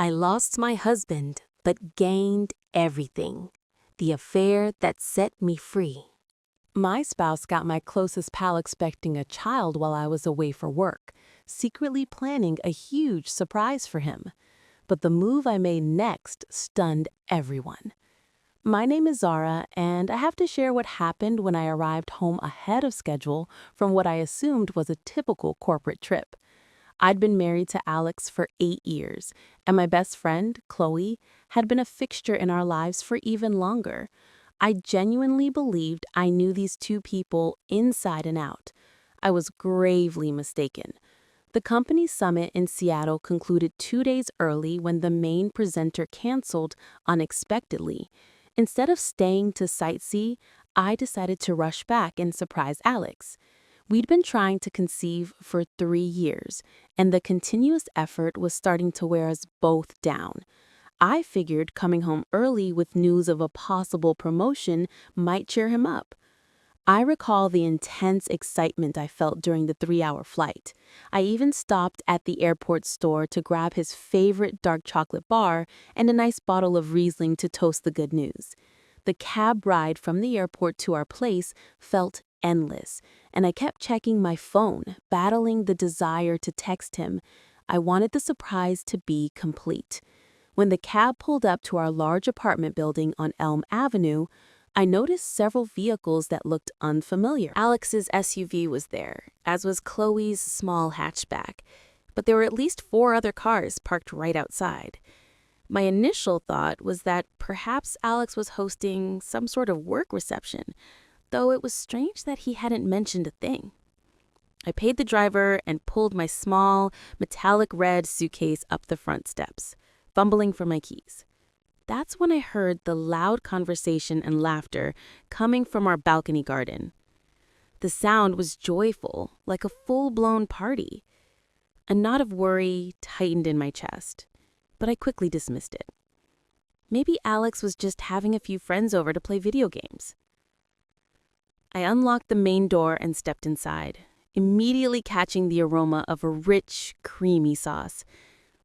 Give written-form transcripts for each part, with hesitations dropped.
I lost my husband, but gained everything. The affair that set me free. My spouse got my closest pal expecting a child while I was away for work, secretly planning a huge surprise for him. But the move I made next stunned everyone. My name is Zara, and I have to share what happened when I arrived home ahead of schedule from what I assumed was a typical corporate trip. I'd been married to Alex for 8 years, and my best friend, Chloe, had been a fixture in our lives for even longer. I genuinely believed I knew these two people inside and out. I was gravely mistaken. The company summit in Seattle concluded 2 days early when the main presenter canceled unexpectedly. Instead of staying to sightsee, I decided to rush back and surprise Alex. We'd been trying to conceive for 3 years, and the continuous effort was starting to wear us both down. I figured coming home early with news of a possible promotion might cheer him up. I recall the intense excitement I felt during the 3-hour flight. I even stopped at the airport store to grab his favorite dark chocolate bar and a nice bottle of Riesling to toast the good news. The cab ride from the airport to our place felt endless, and I kept checking my phone, battling the desire to text him. I wanted the surprise to be complete. When the cab pulled up to our large apartment building on Elm Avenue, I noticed several vehicles that looked unfamiliar. Alex's SUV was there, as was Chloe's small hatchback, but there were at least 4 other cars parked right outside. My initial thought was that perhaps Alex was hosting some sort of work reception, though it was strange that he hadn't mentioned a thing. I paid the driver and pulled my small, metallic red suitcase up the front steps, fumbling for my keys. That's when I heard the loud conversation and laughter coming from our balcony garden. The sound was joyful, like a full-blown party. A knot of worry tightened in my chest, but I quickly dismissed it. Maybe Alex was just having a few friends over to play video games. I unlocked the main door and stepped inside, immediately catching the aroma of a rich, creamy sauce.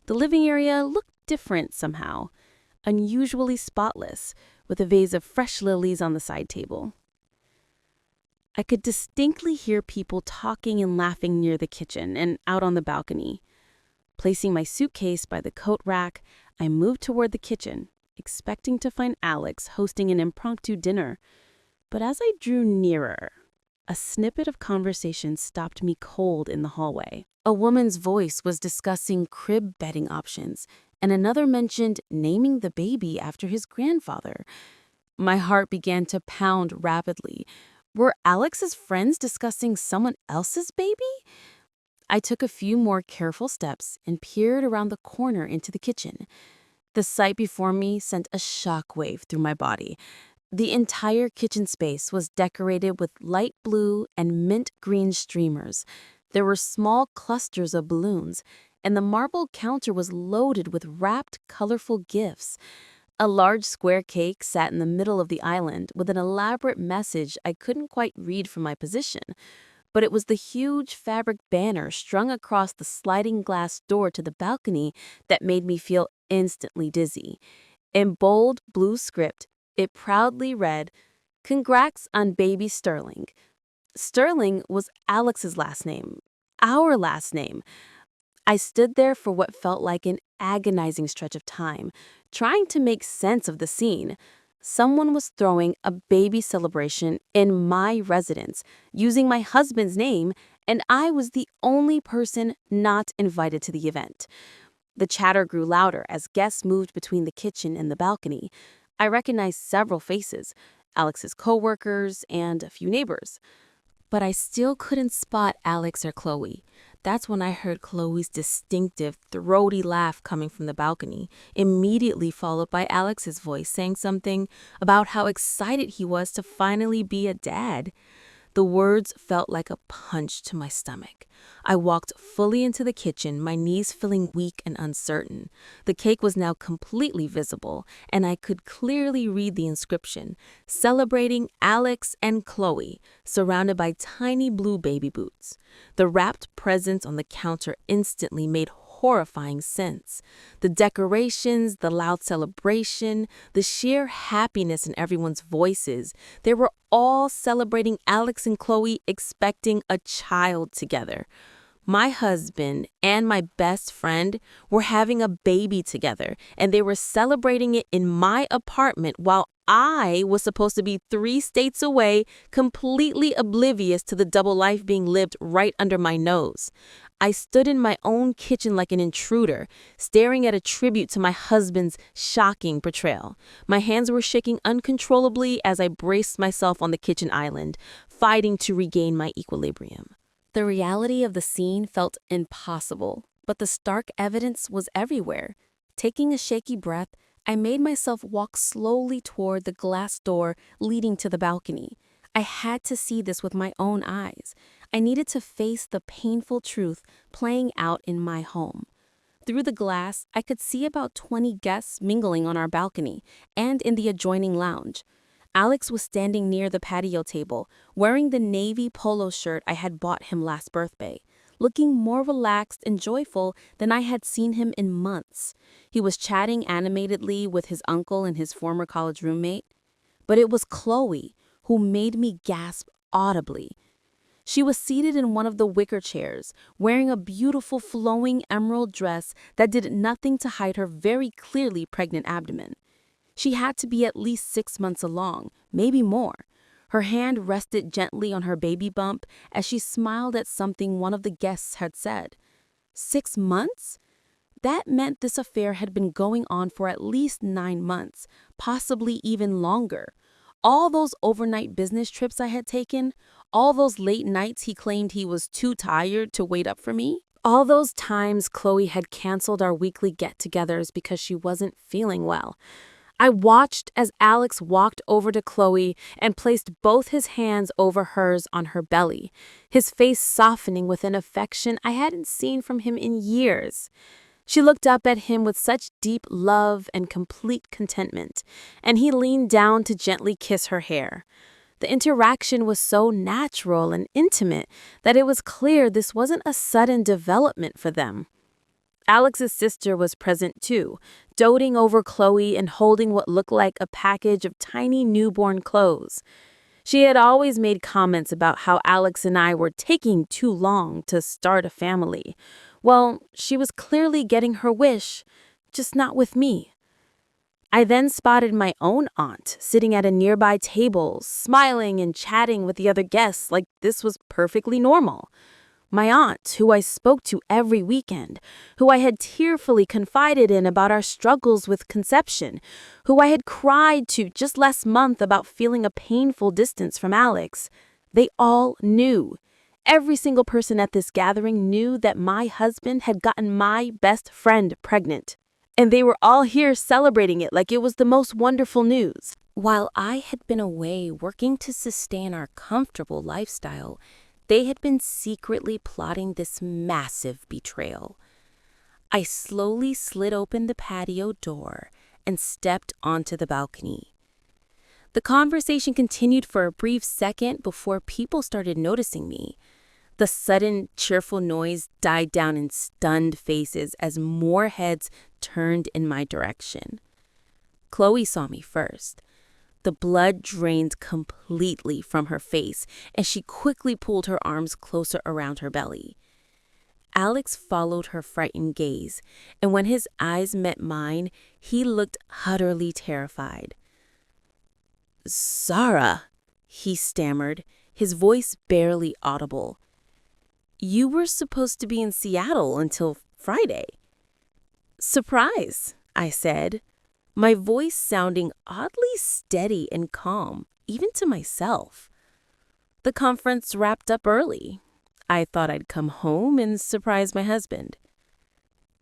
The living area looked different somehow, unusually spotless, with a vase of fresh lilies on the side table. I could distinctly hear people talking and laughing near the kitchen and out on the balcony. Placing my suitcase by the coat rack, I moved toward the kitchen, expecting to find Alex hosting an impromptu dinner. But as I drew nearer, a snippet of conversation stopped me cold in the hallway. A woman's voice was discussing crib bedding options, and another mentioned naming the baby after his grandfather. My heart began to pound rapidly. Were Alex's friends discussing someone else's baby? I took a few more careful steps and peered around the corner into the kitchen. The sight before me sent a shockwave through my body. The entire kitchen space was decorated with light blue and mint green streamers. There were small clusters of balloons, and the marble counter was loaded with wrapped, colorful gifts. A large square cake sat in the middle of the island with an elaborate message I couldn't quite read from my position, but it was the huge fabric banner strung across the sliding glass door to the balcony that made me feel instantly dizzy. In bold blue script, it proudly read, "Congrats on baby Sterling." Sterling was Alex's last name, our last name. I stood there for what felt like an agonizing stretch of time, trying to make sense of the scene. Someone was throwing a baby celebration in my residence, using my husband's name, and I was the only person not invited to the event. The chatter grew louder as guests moved between the kitchen and the balcony. I recognized several faces, Alex's coworkers and a few neighbors. But I still couldn't spot Alex or Chloe. That's when I heard Chloe's distinctive, throaty laugh coming from the balcony, immediately followed by Alex's voice saying something about how excited he was to finally be a dad. The words felt like a punch to my stomach. I walked fully into the kitchen, my knees feeling weak and uncertain. The cake was now completely visible, and I could clearly read the inscription, "Celebrating Alex and Chloe," surrounded by tiny blue baby boots. The wrapped presents on the counter instantly made horrifying sense. The decorations, the loud celebration, the sheer happiness in everyone's voices, they were all celebrating Alex and Chloe expecting a child together. My husband and my best friend were having a baby together, and they were celebrating it in my apartment while I was supposed to be 3 states away, completely oblivious to the double life being lived right under my nose. I stood in my own kitchen like an intruder, staring at a tribute to my husband's shocking betrayal. My hands were shaking uncontrollably as I braced myself on the kitchen island, fighting to regain my equilibrium. The reality of the scene felt impossible, but the stark evidence was everywhere. Taking a shaky breath, I made myself walk slowly toward the glass door leading to the balcony. I had to see this with my own eyes. I needed to face the painful truth playing out in my home. Through the glass, I could see about 20 guests mingling on our balcony and in the adjoining lounge. Alex was standing near the patio table, wearing the navy polo shirt I had bought him last birthday, looking more relaxed and joyful than I had seen him in months. He was chatting animatedly with his uncle and his former college roommate. But it was Chloe who made me gasp audibly. She was seated in one of the wicker chairs, wearing a beautiful flowing emerald dress that did nothing to hide her very clearly pregnant abdomen. She had to be at least 6 months along, maybe more. Her hand rested gently on her baby bump as she smiled at something one of the guests had said. 6 months? That meant this affair had been going on for at least 9 months, possibly even longer. All those overnight business trips I had taken, all those late nights he claimed he was too tired to wait up for me, all those times Chloe had canceled our weekly get-togethers because she wasn't feeling well. I watched as Alex walked over to Chloe and placed both his hands over hers on her belly, his face softening with an affection I hadn't seen from him in years. She looked up at him with such deep love and complete contentment, and he leaned down to gently kiss her hair. The interaction was so natural and intimate that it was clear this wasn't a sudden development for them. Alex's sister was present too, doting over Chloe and holding what looked like a package of tiny newborn clothes. She had always made comments about how Alex and I were taking too long to start a family. Well, she was clearly getting her wish, just not with me. I then spotted my own aunt sitting at a nearby table, smiling and chatting with the other guests like this was perfectly normal. My aunt, who I spoke to every weekend, who I had tearfully confided in about our struggles with conception, who I had cried to just last month about feeling a painful distance from Alex. They all knew. Every single person at this gathering knew that my husband had gotten my best friend pregnant. And they were all here celebrating it like it was the most wonderful news. While I had been away working to sustain our comfortable lifestyle, they had been secretly plotting this massive betrayal. I slowly slid open the patio door and stepped onto the balcony. The conversation continued for a brief second before people started noticing me. The sudden, cheerful noise died down in stunned faces as more heads turned in my direction. Chloe saw me first. The blood drained completely from her face, and she quickly pulled her arms closer around her belly. Alex followed her frightened gaze, and when his eyes met mine, he looked utterly terrified. "Zara," he stammered, his voice barely audible. "You were supposed to be in Seattle until Friday." "Surprise," I said, my voice sounding oddly steady and calm, even to myself. The conference wrapped up early. I thought I'd come home and surprise my husband.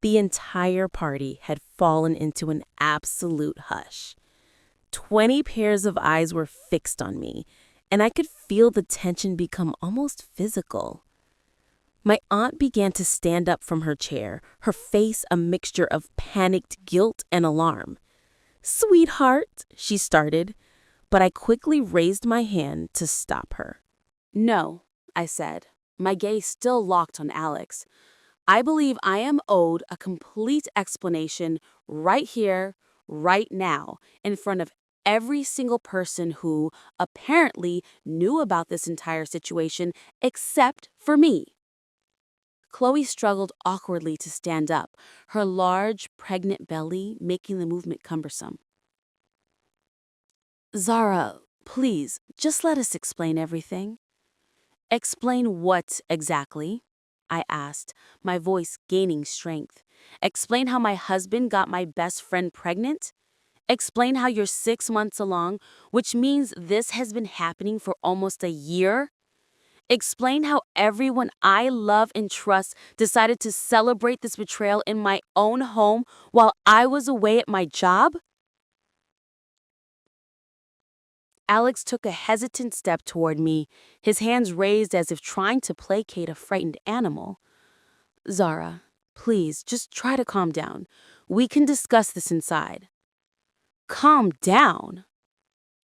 The entire party had fallen into an absolute hush. 20 pairs of eyes were fixed on me, and I could feel the tension become almost physical. My aunt began to stand up from her chair, her face a mixture of panicked guilt and alarm. "Sweetheart," she started, but I quickly raised my hand to stop her. "No," I said, my gaze still locked on Alex. I believe I am owed a complete explanation right here, right now, in front of every single person who apparently knew about this entire situation except for me. Chloe struggled awkwardly to stand up, her large, pregnant belly making the movement cumbersome. Zara, please, just let us explain everything. Explain what exactly? I asked, my voice gaining strength. Explain how my husband got my best friend pregnant? Explain how you're 6 months along, which means this has been happening for almost a year? Explain how everyone I love and trust decided to celebrate this betrayal in my own home while I was away at my job? Alex took a hesitant step toward me, his hands raised as if trying to placate a frightened animal. Zara, please, just try to calm down. We can discuss this inside. Calm down?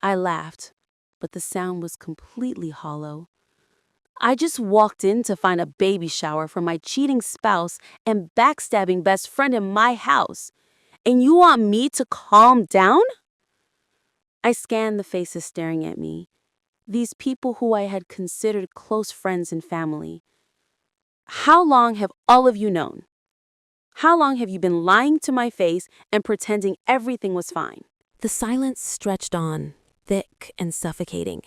I laughed, but the sound was completely hollow. I just walked in to find a baby shower for my cheating spouse and backstabbing best friend in my house. And you want me to calm down? I scanned the faces staring at me, these people who I had considered close friends and family. How long have all of you known? How long have you been lying to my face and pretending everything was fine? The silence stretched on, thick and suffocating.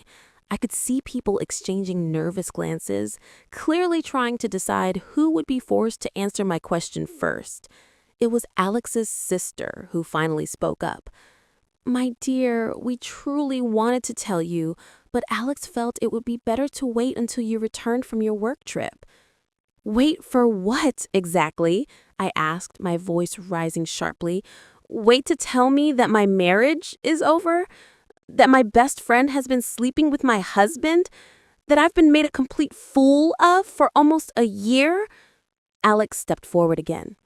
I could see people exchanging nervous glances, clearly trying to decide who would be forced to answer my question first. It was Alex's sister who finally spoke up. My dear, we truly wanted to tell you, but Alex felt it would be better to wait until you returned from your work trip. Wait for what, exactly? I asked, my voice rising sharply. Wait to tell me that my marriage is over? That my best friend has been sleeping with my husband? That I've been made a complete fool of for almost a year? Alex stepped forward again.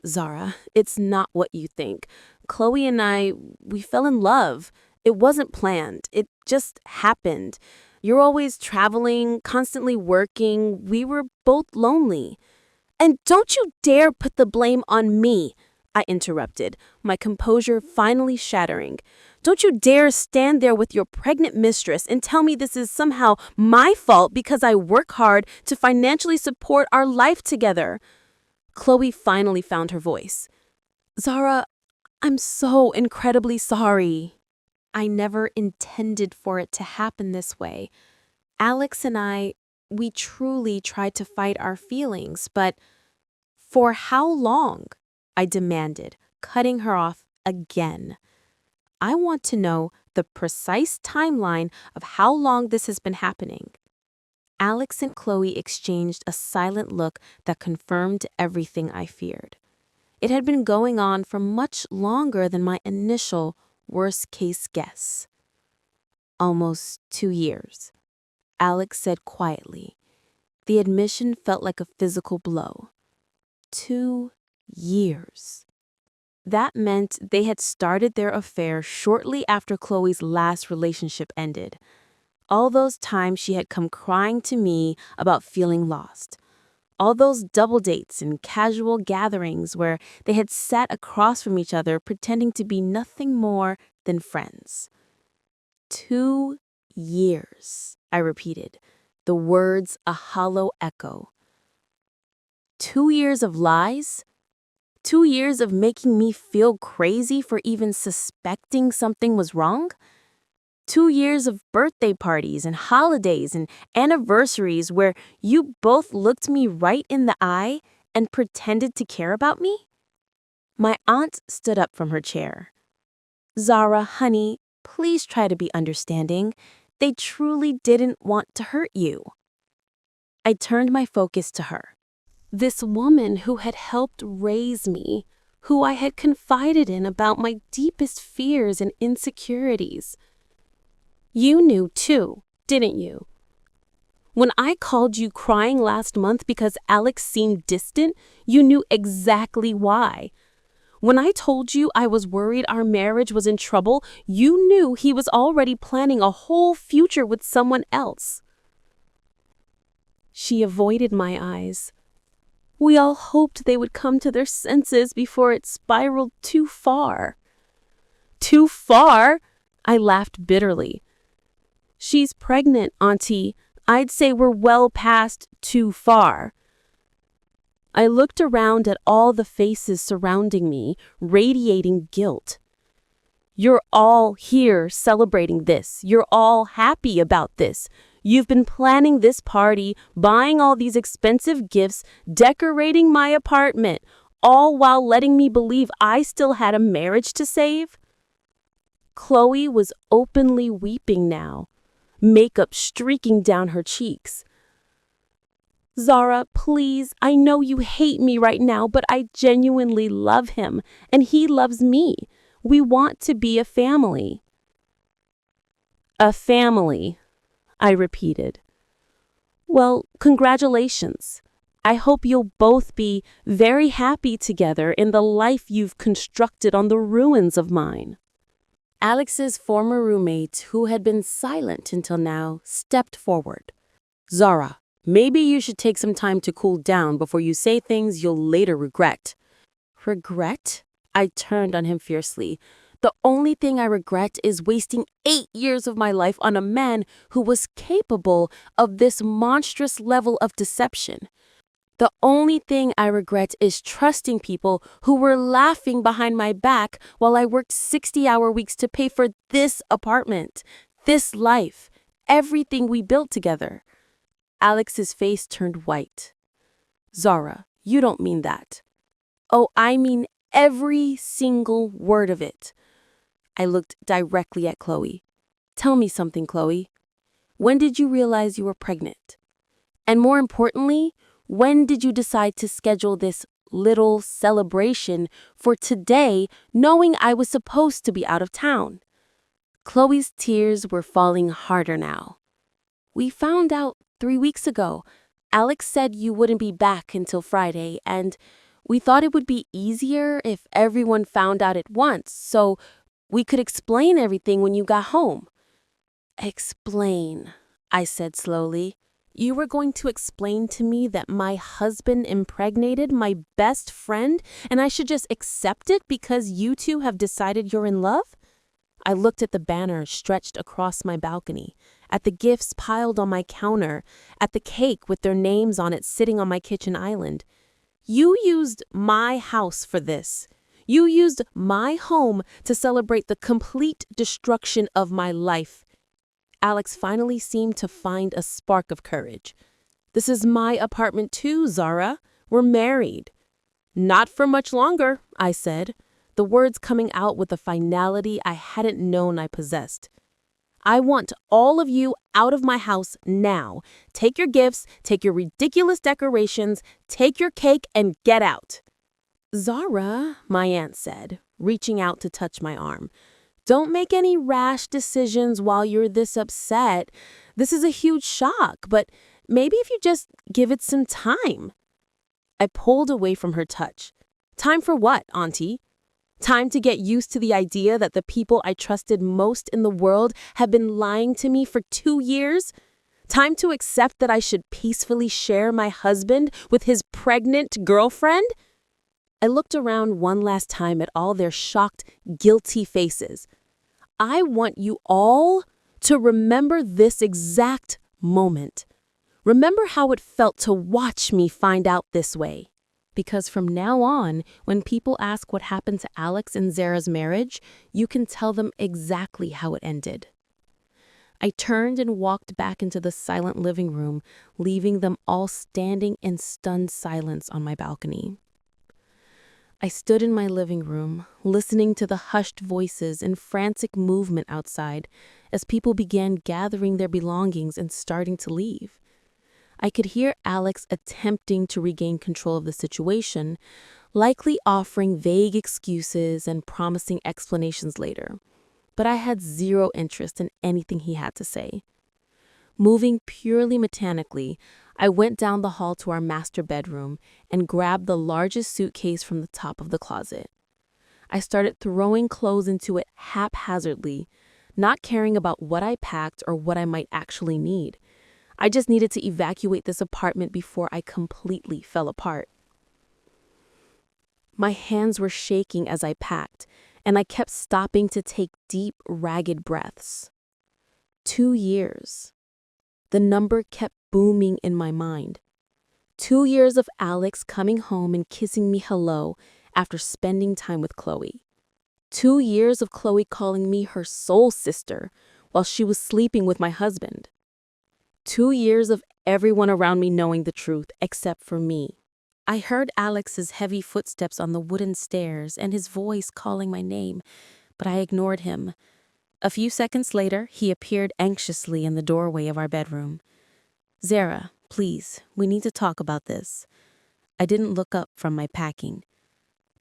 Zara, it's not what you think. Chloe and we fell in love. It wasn't planned. It just happened. You're always traveling, constantly working. We were both lonely. And don't you dare put the blame on me, I interrupted, my composure finally shattering. Don't you dare stand there with your pregnant mistress and tell me this is somehow my fault because I work hard to financially support our life together. Chloe finally found her voice. Zara, I'm so incredibly sorry. I never intended for it to happen this way. Alex and we truly tried to fight our feelings, but for how long? I demanded, cutting her off again. I want to know the precise timeline of how long this has been happening. Alex and Chloe exchanged a silent look that confirmed everything I feared. It had been going on for much longer than my initial worst-case guess. Almost 2 years, Alex said quietly. The admission felt like a physical blow. 2 years. That meant they had started their affair shortly after Chloe's last relationship ended. All those times she had come crying to me about feeling lost. All those double dates and casual gatherings where they had sat across from each other pretending to be nothing more than friends. 2 years, I repeated, the words a hollow echo. 2 years of lies? 2 years of making me feel crazy for even suspecting something was wrong? 2 years of birthday parties and holidays and anniversaries where you both looked me right in the eye and pretended to care about me? My aunt stood up from her chair. Zara, honey, please try to be understanding. They truly didn't want to hurt you. I turned my focus to her. This woman who had helped raise me, who I had confided in about my deepest fears and insecurities. You knew too, didn't you? When I called you crying last month because Alex seemed distant, you knew exactly why. When I told you I was worried our marriage was in trouble, you knew he was already planning a whole future with someone else. She avoided my eyes. We all hoped they would come to their senses before it spiraled too far. Too far? I laughed bitterly. She's pregnant, Auntie. I'd say we're well past too far. I looked around at all the faces surrounding me, radiating guilt. You're all here celebrating this. You're all happy about this. You've been planning this party, buying all these expensive gifts, decorating my apartment, all while letting me believe I still had a marriage to save. Chloe was openly weeping now, makeup streaking down her cheeks. Zara, please, I know you hate me right now, but I genuinely love him, and he loves me. We want to be a family. A family, I repeated. Well, congratulations. I hope you'll both be very happy together in the life you've constructed on the ruins of mine. Alex's former roommate, who had been silent until now, stepped forward. Zara, maybe you should take some time to cool down before you say things you'll later regret. Regret? I turned on him fiercely. The only thing I regret is wasting 8 years of my life on a man who was capable of this monstrous level of deception. The only thing I regret is trusting people who were laughing behind my back while I worked 60-hour weeks to pay for this apartment, this life, everything we built together. Alex's face turned white. Zara, you don't mean that. Oh, I mean every single word of it. I looked directly at Chloe. Tell me something, Chloe. When did you realize you were pregnant? And more importantly, when did you decide to schedule this little celebration for today, knowing I was supposed to be out of town? Chloe's tears were falling harder now. We found out 3 weeks ago. Alex said you wouldn't be back until Friday, and we thought it would be easier if everyone found out at once, so we could explain everything when you got home. Explain, I said slowly. You were going to explain to me that my husband impregnated my best friend and I should just accept it because you two have decided you're in love? I looked at the banner stretched across my balcony, at the gifts piled on my counter, at the cake with their names on it sitting on my kitchen island. You used my house for this. You used my home to celebrate the complete destruction of my life. Alex finally seemed to find a spark of courage. This is my apartment too, Zara. We're married. Not for much longer, I said, the words coming out with a finality I hadn't known I possessed. I want all of you out of my house now. Take your gifts, take your ridiculous decorations, take your cake, and get out. Zara, my aunt said, reaching out to touch my arm. Don't make any rash decisions while you're this upset. This is a huge shock, but maybe if you just give it some time. I pulled away from her touch. Time for what, Auntie? Time to get used to the idea that the people I trusted most in the world have been lying to me for 2 years? Time to accept that I should peacefully share my husband with his pregnant girlfriend? I looked around one last time at all their shocked, guilty faces. I want you all to remember this exact moment. Remember how it felt to watch me find out this way. Because from now on, when people ask what happened to Alex and Zara's marriage, you can tell them exactly how it ended. I turned and walked back into the silent living room, leaving them all standing in stunned silence on my balcony. I stood in my living room, listening to the hushed voices and frantic movement outside as people began gathering their belongings and starting to leave. I could hear Alex attempting to regain control of the situation, likely offering vague excuses and promising explanations later. But I had zero interest in anything he had to say. Moving purely mechanically, I went down the hall to our master bedroom and grabbed the largest suitcase from the top of the closet. I started throwing clothes into it haphazardly, not caring about what I packed or what I might actually need. I just needed to evacuate this apartment before I completely fell apart. My hands were shaking as I packed, and I kept stopping to take deep, ragged breaths. 2 years. The number kept booming in my mind. 2 years of Alex coming home and kissing me hello after spending time with Chloe. 2 years of Chloe calling me her soul sister while she was sleeping with my husband. 2 years of everyone around me knowing the truth except for me. I heard Alex's heavy footsteps on the wooden stairs and his voice calling my name, but I ignored him. A few seconds later, he appeared anxiously in the doorway of our bedroom. "Zara, please, we need to talk about this." I didn't look up from my packing.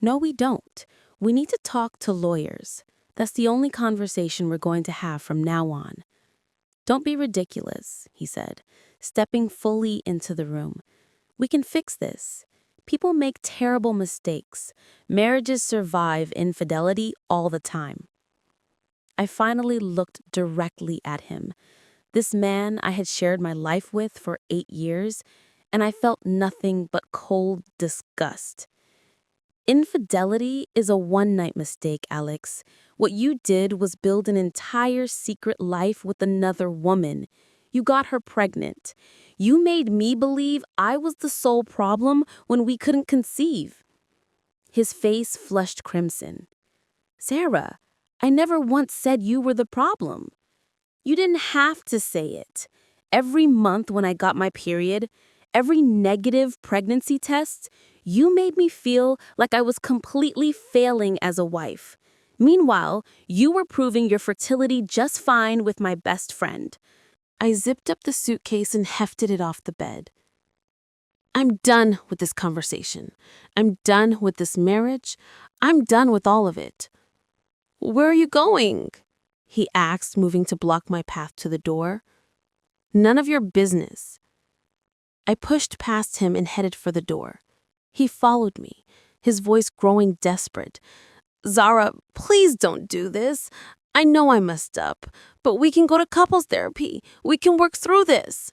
"No, we don't. We need to talk to lawyers. That's the only conversation we're going to have from now on." "Don't be ridiculous," he said, stepping fully into the room. "We can fix this. People make terrible mistakes. Marriages survive infidelity all the time." I finally looked directly at him. This man I had shared my life with for 8 years, and I felt nothing but cold disgust. "Infidelity is a one-night mistake, Alex. What you did was build an entire secret life with another woman. You got her pregnant. You made me believe I was the sole problem when we couldn't conceive." His face flushed crimson. "Zara, I never once said you were the problem. You didn't have to say it. Every month when I got my period, every negative pregnancy test, you made me feel like I was completely failing as a wife. Meanwhile, you were proving your fertility just fine with my best friend." I zipped up the suitcase and hefted it off the bed. "I'm done with this conversation. I'm done with this marriage. I'm done with all of it." "Where are you going?" he asked, moving to block my path to the door. "None of your business." I pushed past him and headed for the door. He followed me, his voice growing desperate. "Zara, please don't do this. I know I messed up, but we can go to couples therapy. We can work through this."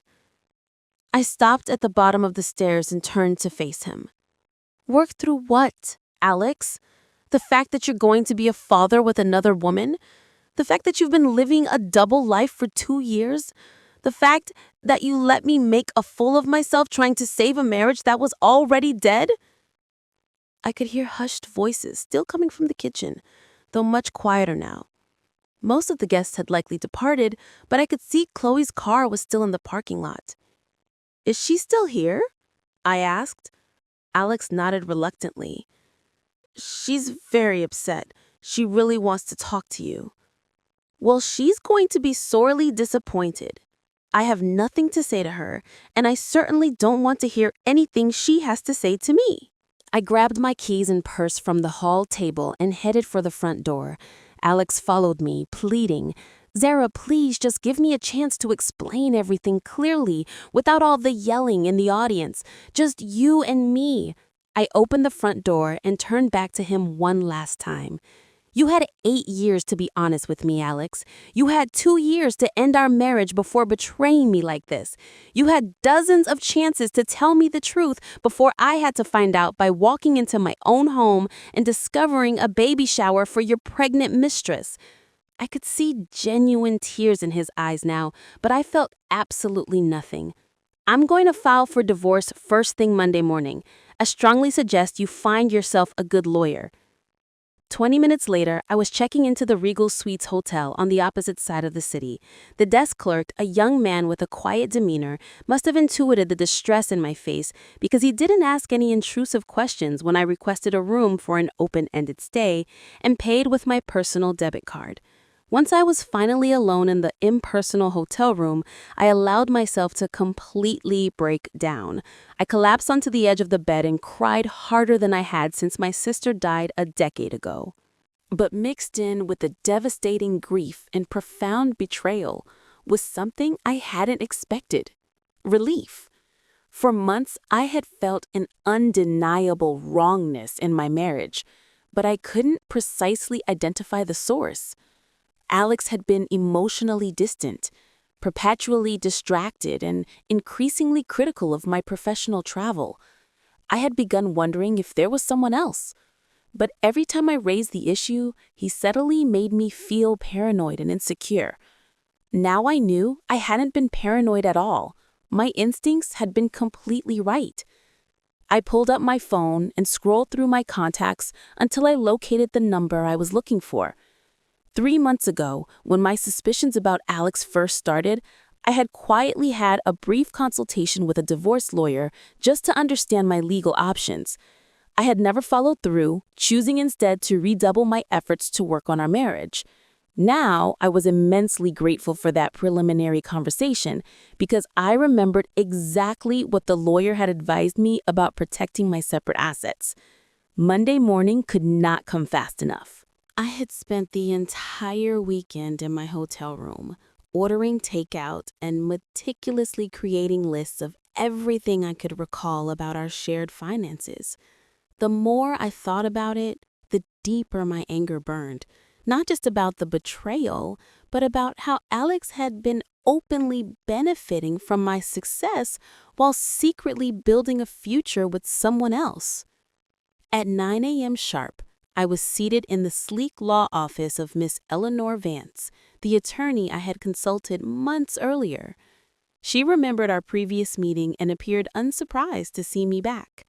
I stopped at the bottom of the stairs and turned to face him. "Work through what, Alex? The fact that you're going to be a father with another woman? The fact that you've been living a double life for 2 years? The fact that you let me make a fool of myself trying to save a marriage that was already dead?" I could hear hushed voices still coming from the kitchen, though much quieter now. Most of the guests had likely departed, but I could see Chloe's car was still in the parking lot. "Is she still here?" I asked. Alex nodded reluctantly. "She's very upset. She really wants to talk to you." "Well, she's going to be sorely disappointed. I have nothing to say to her, and I certainly don't want to hear anything she has to say to me." I grabbed my keys and purse from the hall table and headed for the front door. Alex followed me, pleading, "Zara, please just give me a chance to explain everything clearly without all the yelling in the audience. Just you and me." I opened the front door and turned back to him one last time. "You had 8 years to be honest with me, Alex. You had 2 years to end our marriage before betraying me like this. You had dozens of chances to tell me the truth before I had to find out by walking into my own home and discovering a baby shower for your pregnant mistress." I could see genuine tears in his eyes now, but I felt absolutely nothing. "I'm going to file for divorce first thing Monday morning. I strongly suggest you find yourself a good lawyer." 20 minutes later, I was checking into the Regal Suites Hotel on the opposite side of the city. The desk clerk, a young man with a quiet demeanor, must have intuited the distress in my face because he didn't ask any intrusive questions when I requested a room for an open-ended stay and paid with my personal debit card. Once I was finally alone in the impersonal hotel room, I allowed myself to completely break down. I collapsed onto the edge of the bed and cried harder than I had since my sister died a decade ago. But mixed in with the devastating grief and profound betrayal was something I hadn't expected: relief. For months, I had felt an undeniable wrongness in my marriage, but I couldn't precisely identify the source. Alex had been emotionally distant, perpetually distracted, and increasingly critical of my professional travel. I had begun wondering if there was someone else, But every time I raised the issue, he subtly made me feel paranoid and insecure. Now I knew I hadn't been paranoid at all. My instincts had been completely right. I pulled up my phone and scrolled through my contacts until I located the number I was looking for. 3 months ago, when my suspicions about Alex first started, I had quietly had a brief consultation with a divorce lawyer just to understand my legal options. I had never followed through, choosing instead to redouble my efforts to work on our marriage. Now, I was immensely grateful for that preliminary conversation because I remembered exactly what the lawyer had advised me about protecting my separate assets. Monday morning could not come fast enough. I had spent the entire weekend in my hotel room, ordering takeout and meticulously creating lists of everything I could recall about our shared finances. The more I thought about it, the deeper my anger burned. Not just about the betrayal, but about how Alex had been openly benefiting from my success while secretly building a future with someone else. At 9 a.m. sharp, I was seated in the sleek law office of Miss Eleanor Vance, the attorney I had consulted months earlier. She remembered our previous meeting and appeared unsurprised to see me back.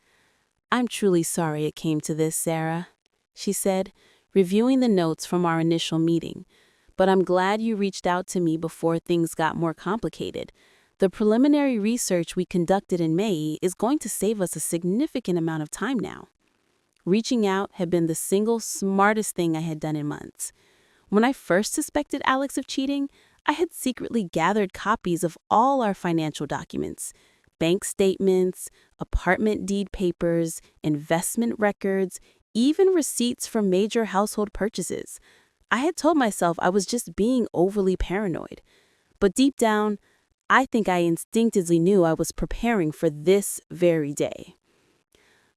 "I'm truly sorry it came to this, Zara," she said, reviewing the notes from our initial meeting. "But I'm glad you reached out to me before things got more complicated. The preliminary research we conducted in May is going to save us a significant amount of time now." Reaching out had been the single smartest thing I had done in months. When I first suspected Alex of cheating, I had secretly gathered copies of all our financial documents: bank statements, apartment deed papers, investment records, even receipts for major household purchases. I had told myself I was just being overly paranoid. But deep down, I think I instinctively knew I was preparing for this very day.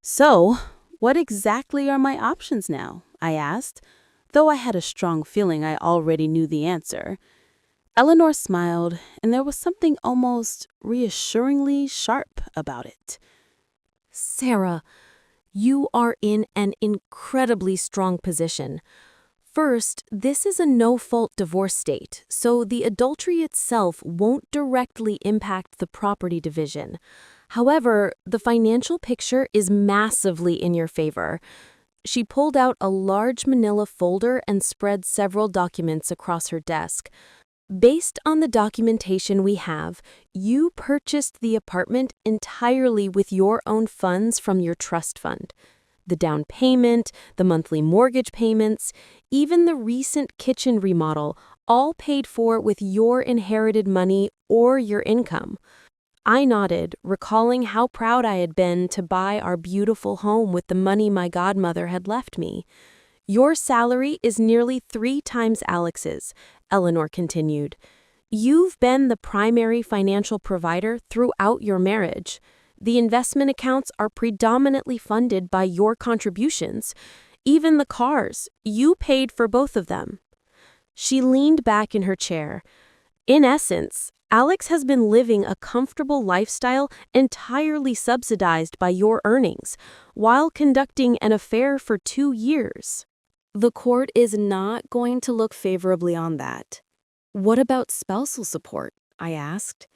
"So, what exactly are my options now?" I asked, though I had a strong feeling I already knew the answer. Eleanor smiled, and there was something almost reassuringly sharp about it. "Sarah, you are in an incredibly strong position. First, this is a no-fault divorce state, so the adultery itself won't directly impact the property division. However, the financial picture is massively in your favor." She pulled out a large manila folder and spread several documents across her desk. "Based on the documentation we have, you purchased the apartment entirely with your own funds from your trust fund. The down payment, the monthly mortgage payments, even the recent kitchen remodel, all paid for with your inherited money or your income." I nodded, recalling how proud I had been to buy our beautiful home with the money my godmother had left me. "Your salary is nearly 3 times Alex's," Eleanor continued. "You've been the primary financial provider throughout your marriage. The investment accounts are predominantly funded by your contributions. Even the cars, you paid for both of them." She leaned back in her chair. "In essence, Alex has been living a comfortable lifestyle entirely subsidized by your earnings, while conducting an affair for 2 years. The court is not going to look favorably on that." "What about spousal support?" I asked.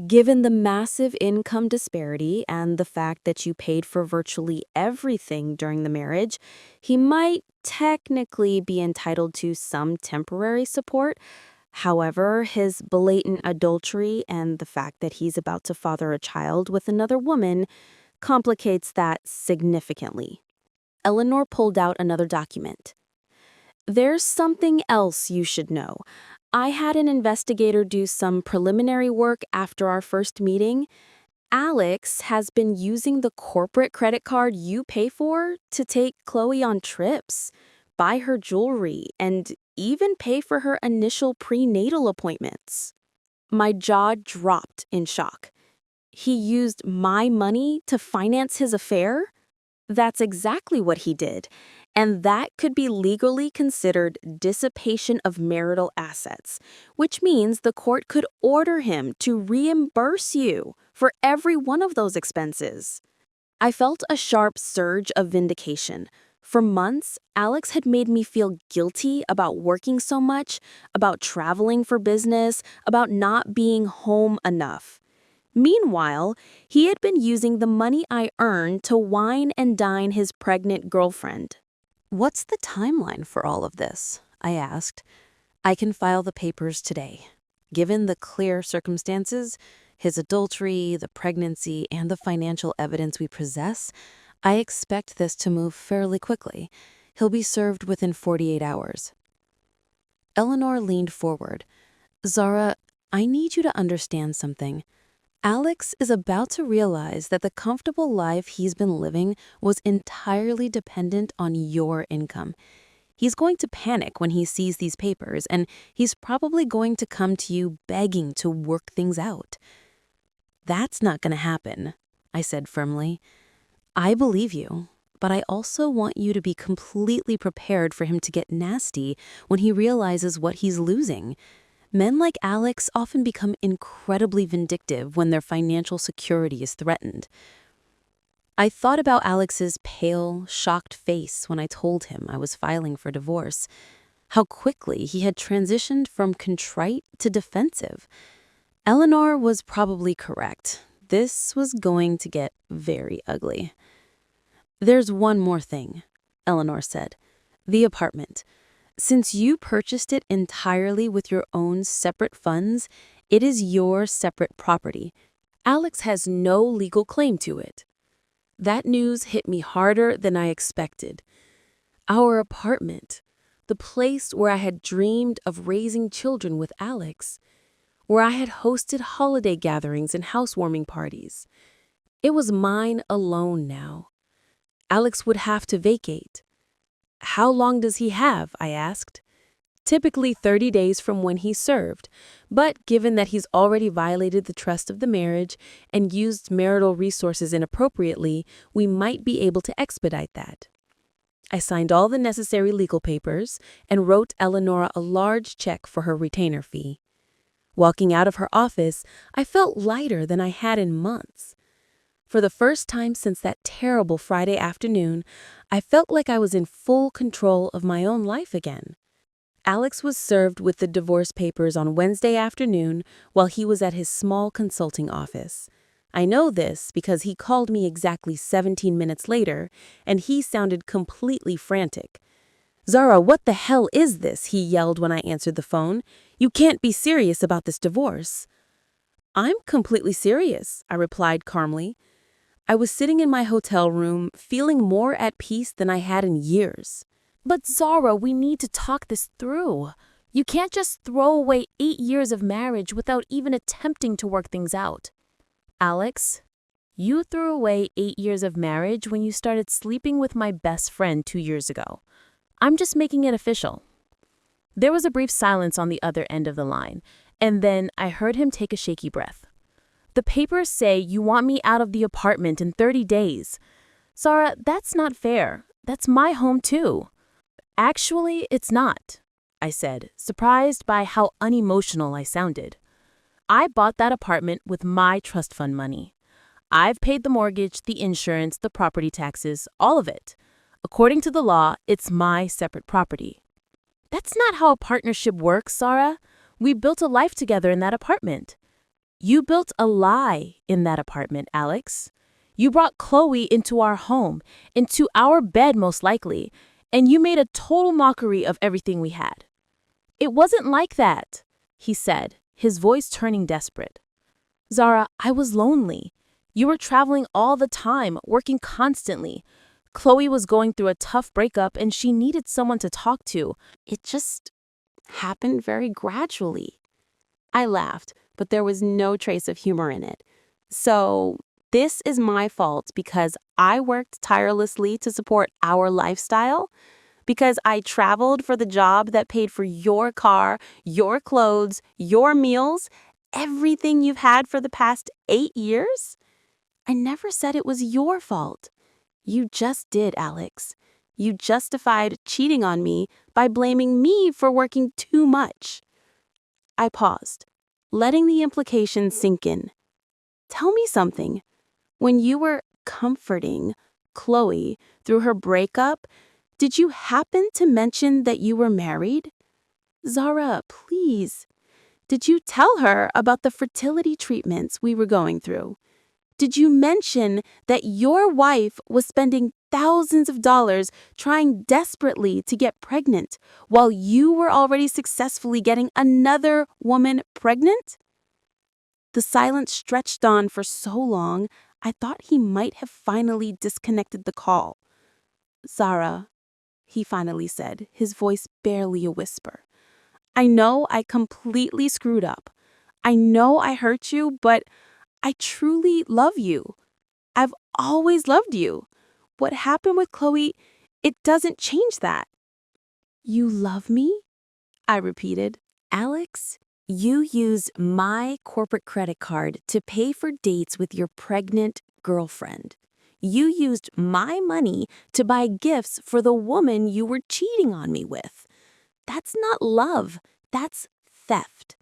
"Given the massive income disparity and the fact that you paid for virtually everything during the marriage, he might technically be entitled to some temporary support. However, his blatant adultery and the fact that he's about to father a child with another woman complicates that significantly." Eleanor pulled out another document. "There's something else you should know. I had an investigator do some preliminary work after our first meeting. Alex has been using the corporate credit card you pay for to take Chloe on trips, buy her jewelry, and even pay for her initial prenatal appointments." My jaw dropped in shock. "He used my money to finance his affair?" "That's exactly what he did, and that could be legally considered dissipation of marital assets, which means the court could order him to reimburse you for every one of those expenses." I felt a sharp surge of vindication. For months, Alex had made me feel guilty about working so much, about traveling for business, about not being home enough. Meanwhile, he had been using the money I earned to wine and dine his pregnant girlfriend. What's the timeline for all of this? I asked. I can file the papers today. Given the clear circumstances, his adultery, the pregnancy, and the financial evidence we possess, I expect this to move fairly quickly. He'll be served within 48 hours. Eleanor leaned forward. Zara, I need you to understand something. Alex is about to realize that the comfortable life he's been living was entirely dependent on your income. He's going to panic when he sees these papers, and he's probably going to come to you begging to work things out. That's not going to happen, I said firmly. I believe you, but I also want you to be completely prepared for him to get nasty when he realizes what he's losing. Men like Alex often become incredibly vindictive when their financial security is threatened. I thought about Alex's pale, shocked face when I told him I was filing for divorce, how quickly he had transitioned from contrite to defensive. Eleanor was probably correct. This was going to get very ugly. There's one more thing, Eleanor said. The apartment. Since you purchased it entirely with your own separate funds, it is your separate property. Alex has no legal claim to it. That news hit me harder than I expected. Our apartment, the place where I had dreamed of raising children with Alex, where I had hosted holiday gatherings and housewarming parties. It was mine alone now. Alex would have to vacate. How long does he have? I asked. Typically 30 days from when he served, but given that he's already violated the trust of the marriage and used marital resources inappropriately, we might be able to expedite that. I signed all the necessary legal papers and wrote Eleanor a large check for her retainer fee. Walking out of her office, I felt lighter than I had in months. For the first time since that terrible Friday afternoon, I felt like I was in full control of my own life again. Alex was served with the divorce papers on Wednesday afternoon while he was at his small consulting office. I know this because he called me exactly 17 minutes later, and he sounded completely frantic. "Zara, what the hell is this?" he yelled when I answered the phone. "You can't be serious about this divorce." "I'm completely serious," I replied calmly. I was sitting in my hotel room, feeling more at peace than I had in years. "But Zara, we need to talk this through. You can't just throw away 8 years of marriage without even attempting to work things out." "Alex, you threw away 8 years of marriage when you started sleeping with my best friend 2 years ago. I'm just making it official." There was a brief silence on the other end of the line, and then I heard him take a shaky breath. "The papers say you want me out of the apartment in 30 days. Zara, that's not fair. That's my home too." "Actually, it's not," I said, surprised by how unemotional I sounded. "I bought that apartment with my trust fund money. I've paid the mortgage, the insurance, the property taxes, all of it. According to the law, it's my separate property." "That's not how a partnership works, Zara. We built a life together in that apartment." "You built a lie in that apartment, Alex. You brought Chloe into our home, into our bed most likely, and you made a total mockery of everything we had." "It wasn't like that," he said, his voice turning desperate. "Zara, I was lonely. You were traveling all the time, working constantly. Chloe was going through a tough breakup and she needed someone to talk to. It just happened very gradually." I laughed, but there was no trace of humor in it. "So, this is my fault because I worked tirelessly to support our lifestyle? Because I traveled for the job that paid for your car, your clothes, your meals, everything you've had for the past 8 years? I never said it was your fault. You just did, Alex. You justified cheating on me by blaming me for working too much." I paused, letting the implications sink in. "Tell me something. When you were comforting Chloe through her breakup, Did you happen to mention that you were married? Zara, please. Did you tell her about the fertility treatments we were going through? Did you mention that your wife was spending thousands of dollars trying desperately to get pregnant while you were already successfully getting another woman pregnant? The silence stretched on for so long, I thought he might have finally disconnected the call. Zara, he finally said, his voice barely a whisper. I know I completely screwed up. I know I hurt you, but I truly love you. I've always loved you. What happened with Chloe, it doesn't change that. You love me? I repeated. Alex, you used my corporate credit card to pay for dates with your pregnant girlfriend. You used my money to buy gifts for the woman you were cheating on me with. That's not love. That's theft.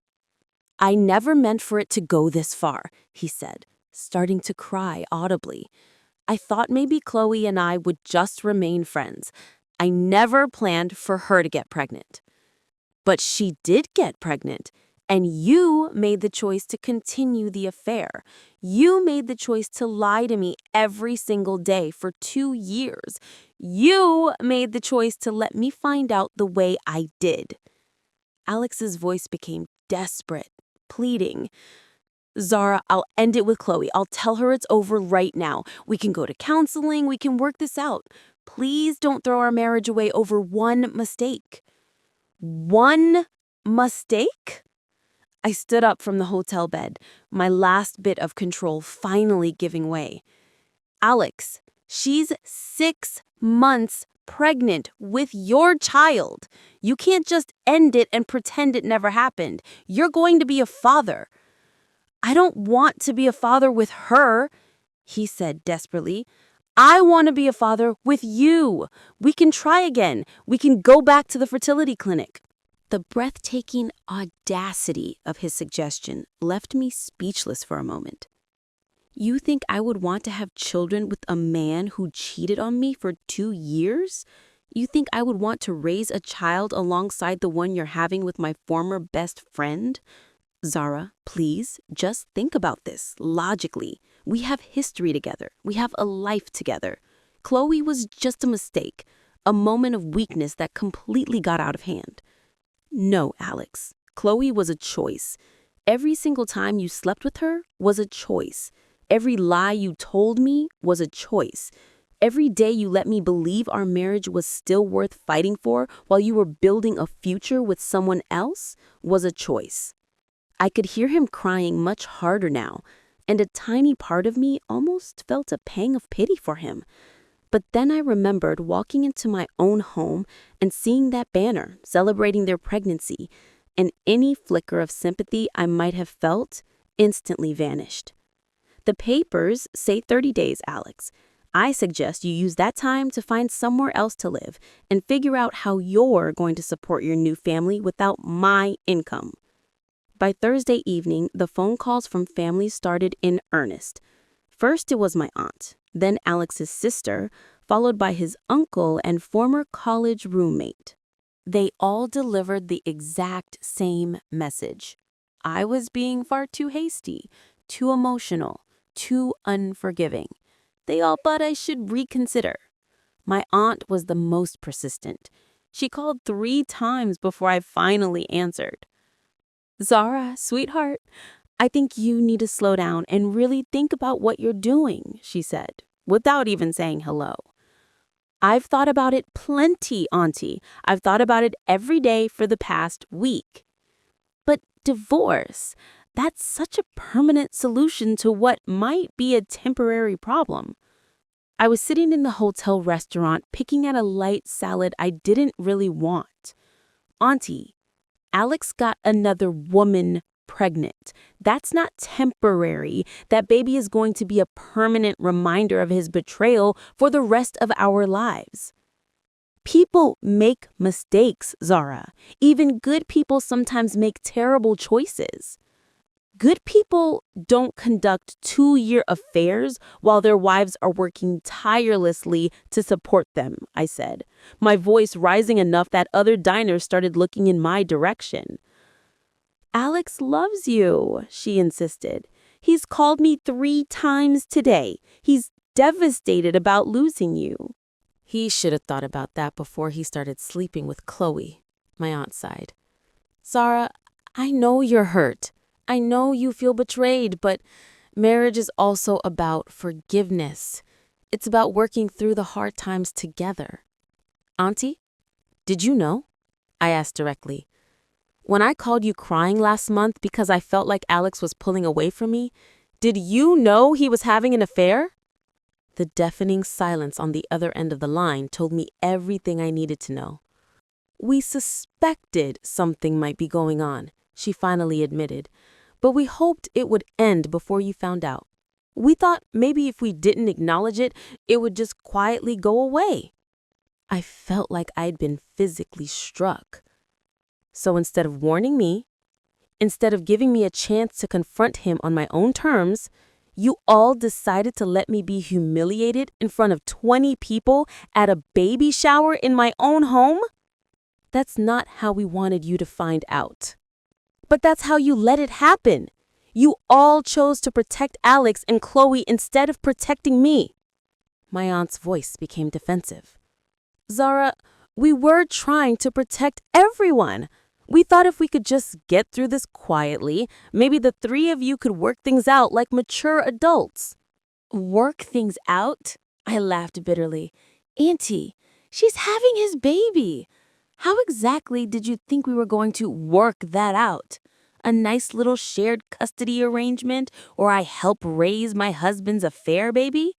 I never meant for it to go this far, he said, starting to cry audibly. I thought maybe Chloe and I would just remain friends. I never planned for her to get pregnant. But she did get pregnant, and you made the choice to continue the affair. You made the choice to lie to me every single day for 2 years. You made the choice to let me find out the way I did. Alex's voice became desperate, pleading. Zara, I'll end it with Chloe. I'll tell her it's over right now. We can go to counseling. We can work this out. Please don't throw our marriage away over one mistake. One mistake? I stood up from the hotel bed, my last bit of control finally giving way. Alex, she's 6 months pregnant with your child. You can't just end it and pretend it never happened. You're going to be a father. I don't want to be a father with her, he said desperately. I want to be a father with you. We can try again. We can go back to the fertility clinic. The breathtaking audacity of his suggestion left me speechless for a moment. You think I would want to have children with a man who cheated on me for 2 years? You think I would want to raise a child alongside the one you're having with my former best friend? Zara, please, just think about this logically. We have history together. We have a life together. Chloe was just a mistake, a moment of weakness that completely got out of hand. No, Alex, Chloe was a choice. Every single time you slept with her was a choice. Every lie you told me was a choice. Every day you let me believe our marriage was still worth fighting for while you were building a future with someone else was a choice. I could hear him crying much harder now, and a tiny part of me almost felt a pang of pity for him. But then I remembered walking into my own home and seeing that banner celebrating their pregnancy, and any flicker of sympathy I might have felt instantly vanished. The papers say 30 days, Alex. I suggest you use that time to find somewhere else to live and figure out how you're going to support your new family without my income. By Thursday evening, the phone calls from family started in earnest. First, it was my aunt, then Alex's sister, followed by his uncle and former college roommate. They all delivered the exact same message. I was being far too hasty, too emotional, too unforgiving. They all thought I should reconsider. My aunt was the most persistent. She called 3 times before I finally answered. Zara, sweetheart, I think you need to slow down and really think about what you're doing, she said, without even saying hello. I've thought about it plenty, Auntie. I've thought about it every day for the past week. But divorce, that's such a permanent solution to what might be a temporary problem. I was sitting in the hotel restaurant picking at a light salad I didn't really want. Auntie, Alex got another woman pregnant. That's not temporary. That baby is going to be a permanent reminder of his betrayal for the rest of our lives. People make mistakes, Zara. Even good people sometimes make terrible choices. Good people don't conduct 2-year affairs while their wives are working tirelessly to support them, I said, my voice rising enough that other diners started looking in my direction. Alex loves you, she insisted. He's called me 3 times today. He's devastated about losing you. He should have thought about that before he started sleeping with Chloe, my aunt sighed. Zara, I know you're hurt. I know you feel betrayed, but marriage is also about forgiveness. It's about working through the hard times together. Auntie, did you know? I asked directly. When I called you crying last month because I felt like Alex was pulling away from me, did you know he was having an affair? The deafening silence on the other end of the line told me everything I needed to know. We suspected something might be going on, she finally admitted, but we hoped it would end before you found out. We thought maybe if we didn't acknowledge it, it would just quietly go away. I felt like I'd been physically struck. So instead of warning me, instead of giving me a chance to confront him on my own terms, you all decided to let me be humiliated in front of 20 people at a baby shower in my own home? That's not how we wanted you to find out. But that's how you let it happen. You all chose to protect Alex and Chloe instead of protecting me. My aunt's voice became defensive. Zara, we were trying to protect everyone. We thought if we could just get through this quietly, maybe the 3 of you could work things out like mature adults. Work things out? I laughed bitterly. Auntie, she's having his baby. How exactly did you think we were going to work that out? A nice little shared custody arrangement, or I help raise my husband's affair baby?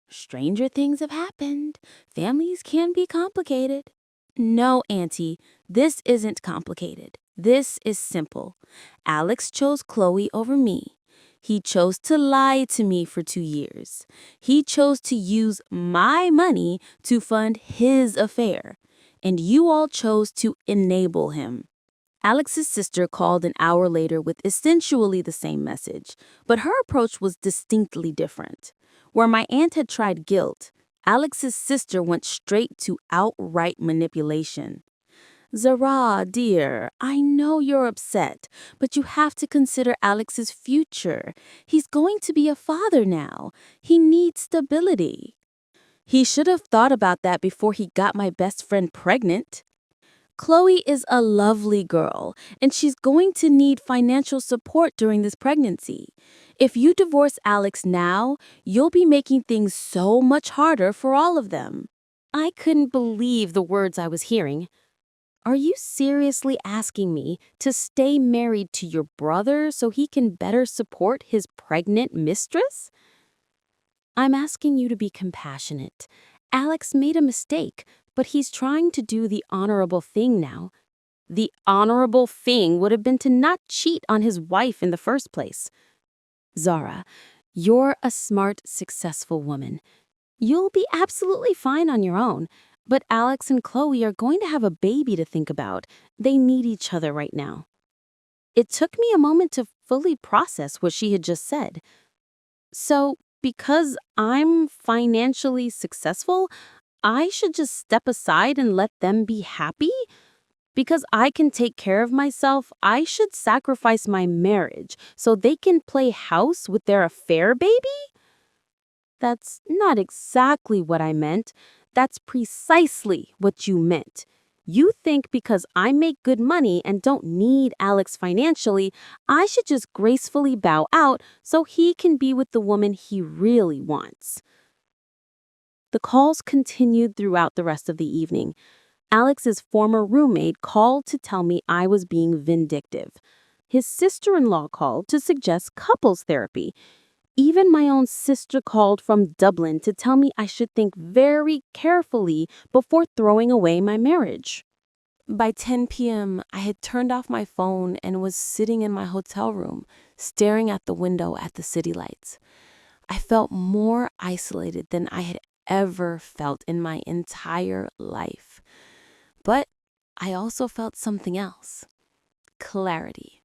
Stranger things have happened. Families can be complicated. No, Auntie, this isn't complicated. This is simple. Alex chose Chloe over me. He chose to lie to me for 2 years. He chose to use my money to fund his affair. And you all chose to enable him. Alex's sister called an hour later with essentially the same message, but her approach was distinctly different. Where my aunt had tried guilt, Alex's sister went straight to outright manipulation. Zara, dear, I know you're upset, but you have to consider Alex's future. He's going to be a father now. He needs stability. He should have thought about that before he got my best friend pregnant. Chloe is a lovely girl, and she's going to need financial support during this pregnancy. If you divorce Alex now, you'll be making things so much harder for all of them. I couldn't believe the words I was hearing. Are you seriously asking me to stay married to your brother so he can better support his pregnant mistress? I'm asking you to be compassionate. Alex made a mistake, but he's trying to do the honorable thing now. The honorable thing would have been to not cheat on his wife in the first place. Zara, you're a smart, successful woman. You'll be absolutely fine on your own, but Alex and Chloe are going to have a baby to think about. They need each other right now. It took me a moment to fully process what she had just said. So, because I'm financially successful, I should just step aside and let them be happy? Because I can take care of myself, I should sacrifice my marriage so they can play house with their affair baby? That's not exactly what I meant. That's precisely what you meant. You think because I make good money and don't need Alex financially, I should just gracefully bow out so he can be with the woman he really wants. The calls continued throughout the rest of the evening. Alex's former roommate called to tell me I was being vindictive. His sister-in-law called to suggest couples therapy. Even my own sister called from Dublin to tell me I should think very carefully before throwing away my marriage. By 10 p.m., I had turned off my phone and was sitting in my hotel room, staring at the window at the city lights. I felt more isolated than I had ever felt in my entire life. But I also felt something else. Clarity.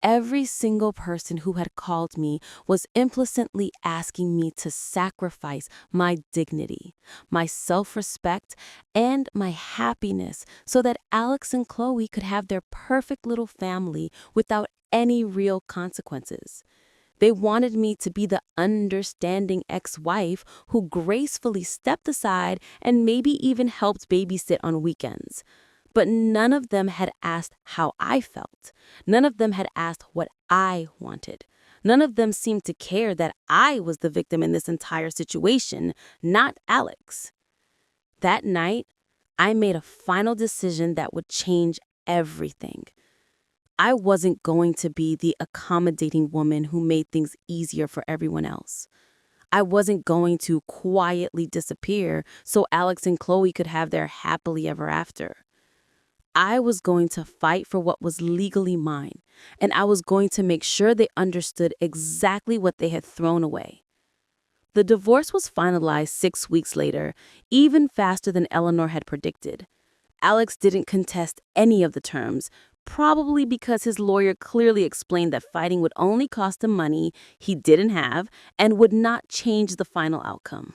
Every single person who had called me was implicitly asking me to sacrifice my dignity, my self-respect, and my happiness so that Alex and Chloe could have their perfect little family without any real consequences. They wanted me to be the understanding ex-wife who gracefully stepped aside and maybe even helped babysit on weekends. But none of them had asked how I felt. None of them had asked what I wanted. None of them seemed to care that I was the victim in this entire situation, not Alex. That night, I made a final decision that would change everything. I wasn't going to be the accommodating woman who made things easier for everyone else. I wasn't going to quietly disappear so Alex and Chloe could have their happily ever after. I was going to fight for what was legally mine, and I was going to make sure they understood exactly what they had thrown away. The divorce was finalized 6 weeks later, even faster than Eleanor had predicted. Alex didn't contest any of the terms, probably because his lawyer clearly explained that fighting would only cost him money he didn't have and would not change the final outcome.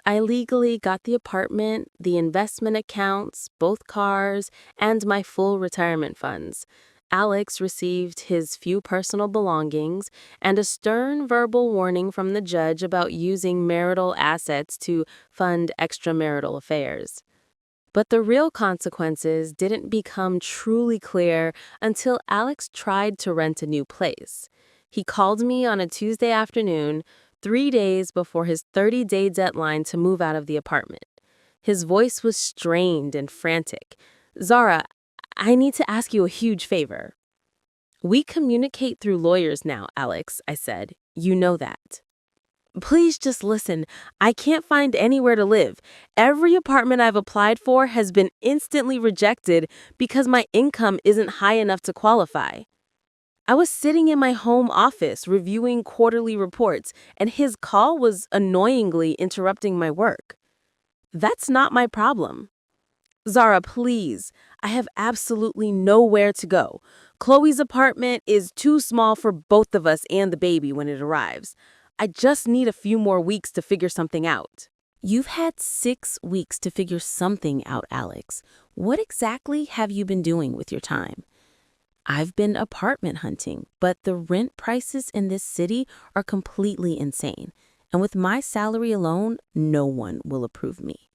I legally got the apartment, the investment accounts, both cars, and my full retirement funds. Alex received his few personal belongings and a stern verbal warning from the judge about using marital assets to fund extramarital affairs. But the real consequences didn't become truly clear until Alex tried to rent a new place. He called me on a Tuesday afternoon, 3 days before his 30-day deadline to move out of the apartment. His voice was strained and frantic. "Zara, I need to ask you a huge favor." "We communicate through lawyers now, Alex," I said. "You know that." "Please just listen. I can't find anywhere to live. Every apartment I've applied for has been instantly rejected because my income isn't high enough to qualify." I was sitting in my home office reviewing quarterly reports, and his call was annoyingly interrupting my work. "That's not my problem." "Zara, please. I have absolutely nowhere to go. Chloe's apartment is too small for both of us and the baby when it arrives. I just need a few more weeks to figure something out." "You've had 6 weeks to figure something out, Alex. What exactly have you been doing with your time?" "I've been apartment hunting, but the rent prices in this city are completely insane. And with my salary alone, no one will approve me."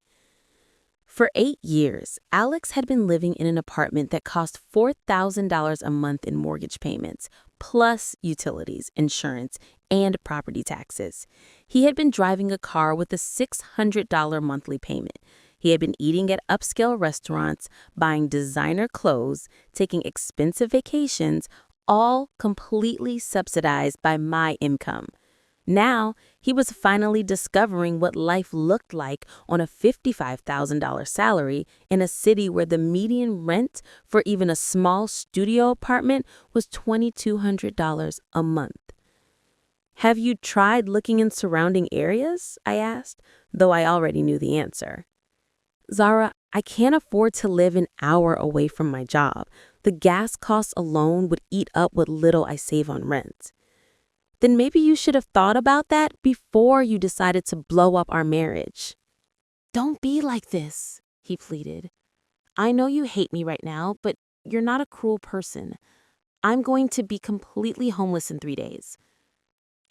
For 8 years, Alex had been living in an apartment that cost $4,000 a month in mortgage payments, plus utilities, insurance, and property taxes. He had been driving a car with a $600 monthly payment. He had been eating at upscale restaurants, buying designer clothes, taking expensive vacations, all completely subsidized by my income. Now, he was finally discovering what life looked like on a $55,000 salary in a city where the median rent for even a small studio apartment was $2,200 a month. "Have you tried looking in surrounding areas?" I asked, though I already knew the answer. "Zara, I can't afford to live an hour away from my job. The gas costs alone would eat up what little I save on rent." "Then maybe you should have thought about that before you decided to blow up our marriage." "Don't be like this," he pleaded. "I know you hate me right now, but you're not a cruel person. I'm going to be completely homeless in 3 days."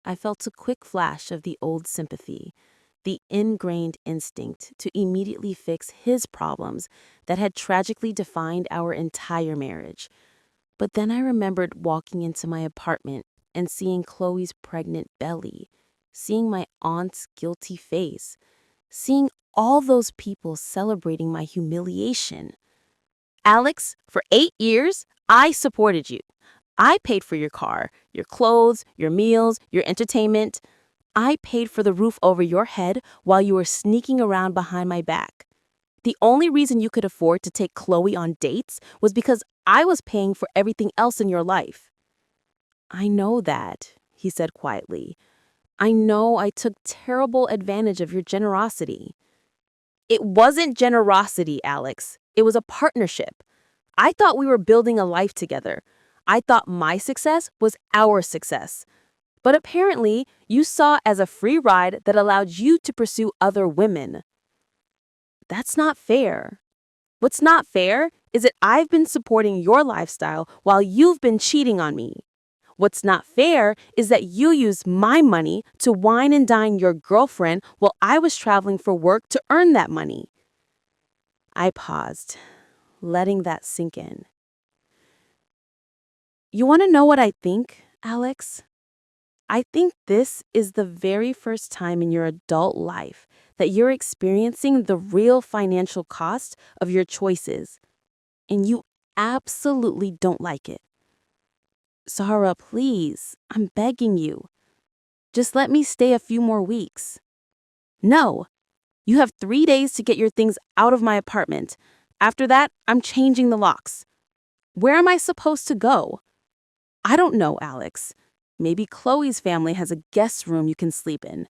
I felt a quick flash of the old sympathy, the ingrained instinct to immediately fix his problems that had tragically defined our entire marriage. But then I remembered walking into my apartment and seeing Chloe's pregnant belly, seeing my aunt's guilty face, seeing all those people celebrating my humiliation. "Alex, for 8 years, I supported you. I paid for your car, your clothes, your meals, your entertainment. I paid for the roof over your head while you were sneaking around behind my back. The only reason you could afford to take Chloe on dates was because I was paying for everything else in your life." "I know that," he said quietly. "I know I took terrible advantage of your generosity." "It wasn't generosity, Alex. It was a partnership. I thought we were building a life together. I thought my success was our success. But apparently, you saw as a free ride that allowed you to pursue other women. That's not fair. What's not fair is that I've been supporting your lifestyle while you've been cheating on me. What's not fair is that you used my money to wine and dine your girlfriend while I was traveling for work to earn that money. I paused, letting that sink in. You want to know what I think, Alex? I think this is the very first time in your adult life that you're experiencing the real financial cost of your choices, and you absolutely don't like it. Zara, please, I'm begging you. Just let me stay a few more weeks. No, you have 3 days to get your things out of my apartment. After that, I'm changing the locks. Where am I supposed to go? I don't know, Alex. Maybe Chloe's family has a guest room you can sleep in.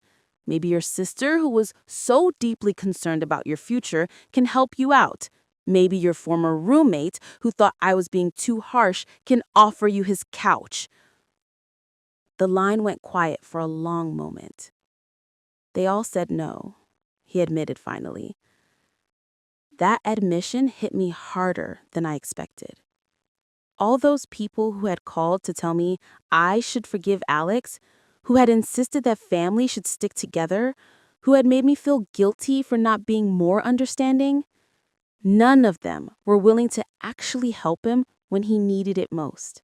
Maybe your sister, who was so deeply concerned about your future, can help you out. Maybe your former roommate, who thought I was being too harsh, can offer you his couch. The line went quiet for a long moment. They all said no, he admitted finally. That admission hit me harder than I expected. All those people who had called to tell me I should forgive Alex, who had insisted that family should stick together, who had made me feel guilty for not being more understanding, none of them were willing to actually help him when he needed it most.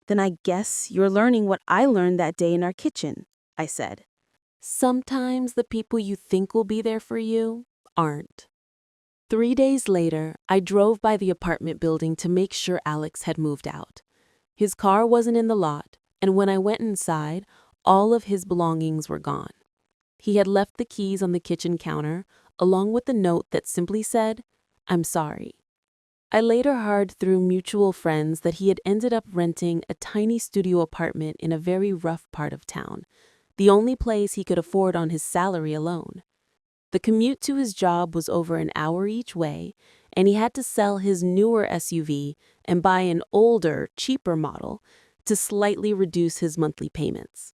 Then I guess you're learning what I learned that day in our kitchen, I said. Sometimes the people you think will be there for you aren't. 3 days later, I drove by the apartment building to make sure Alex had moved out. His car wasn't in the lot, and when I went inside, all of his belongings were gone. He had left the keys on the kitchen counter, along with a note that simply said, "I'm sorry." I later heard through mutual friends that he had ended up renting a tiny studio apartment in a very rough part of town, the only place he could afford on his salary alone. The commute to his job was over an hour each way, and he had to sell his newer SUV and buy an older, cheaper model to slightly reduce his monthly payments.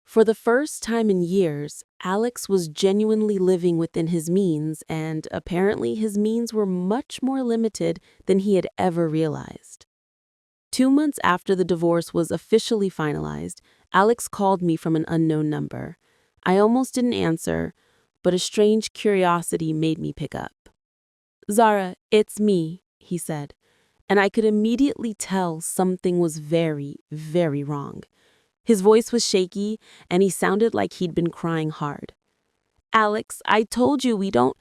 For the first time in years, Alex was genuinely living within his means, and apparently his means were much more limited than he had ever realized. 2 months after the divorce was officially finalized, Alex called me from an unknown number. I almost didn't answer, but a strange curiosity made me pick up. "Zara, it's me," he said, and I could immediately tell something was very, very wrong. His voice was shaky, and he sounded like he'd been crying hard. "Alex, I told you we don't—"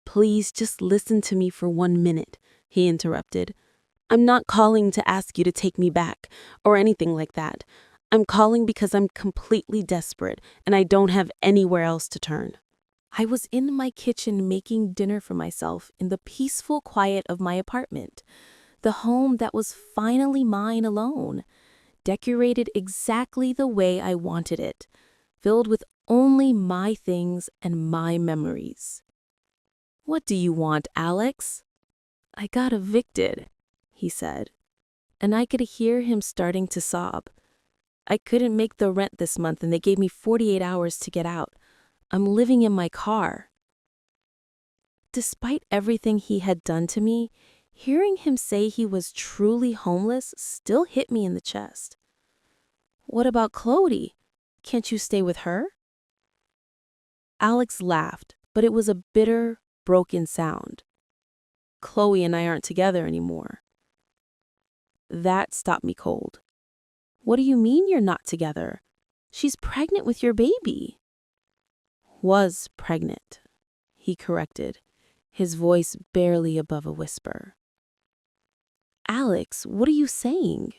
"Please just listen to me for 1 minute," he interrupted. "I'm not calling to ask you to take me back or anything like that. I'm calling because I'm completely desperate and I don't have anywhere else to turn." I was in my kitchen making dinner for myself in the peaceful quiet of my apartment, the home that was finally mine alone, decorated exactly the way I wanted it, filled with only my things and my memories. "What do you want, Alex?" "I got evicted," he said, and I could hear him starting to sob. "I couldn't make the rent this month and they gave me 48 hours to get out. I'm living in my car." Despite everything he had done to me, hearing him say he was truly homeless still hit me in the chest. "What about Chloe? Can't you stay with her?" Alex laughed, but it was a bitter, broken sound. "Chloe and I aren't together anymore." That stopped me cold. "What do you mean you're not together? She's pregnant with your baby." "Was pregnant," he corrected, his voice barely above a whisper. "Alex, what are you saying?"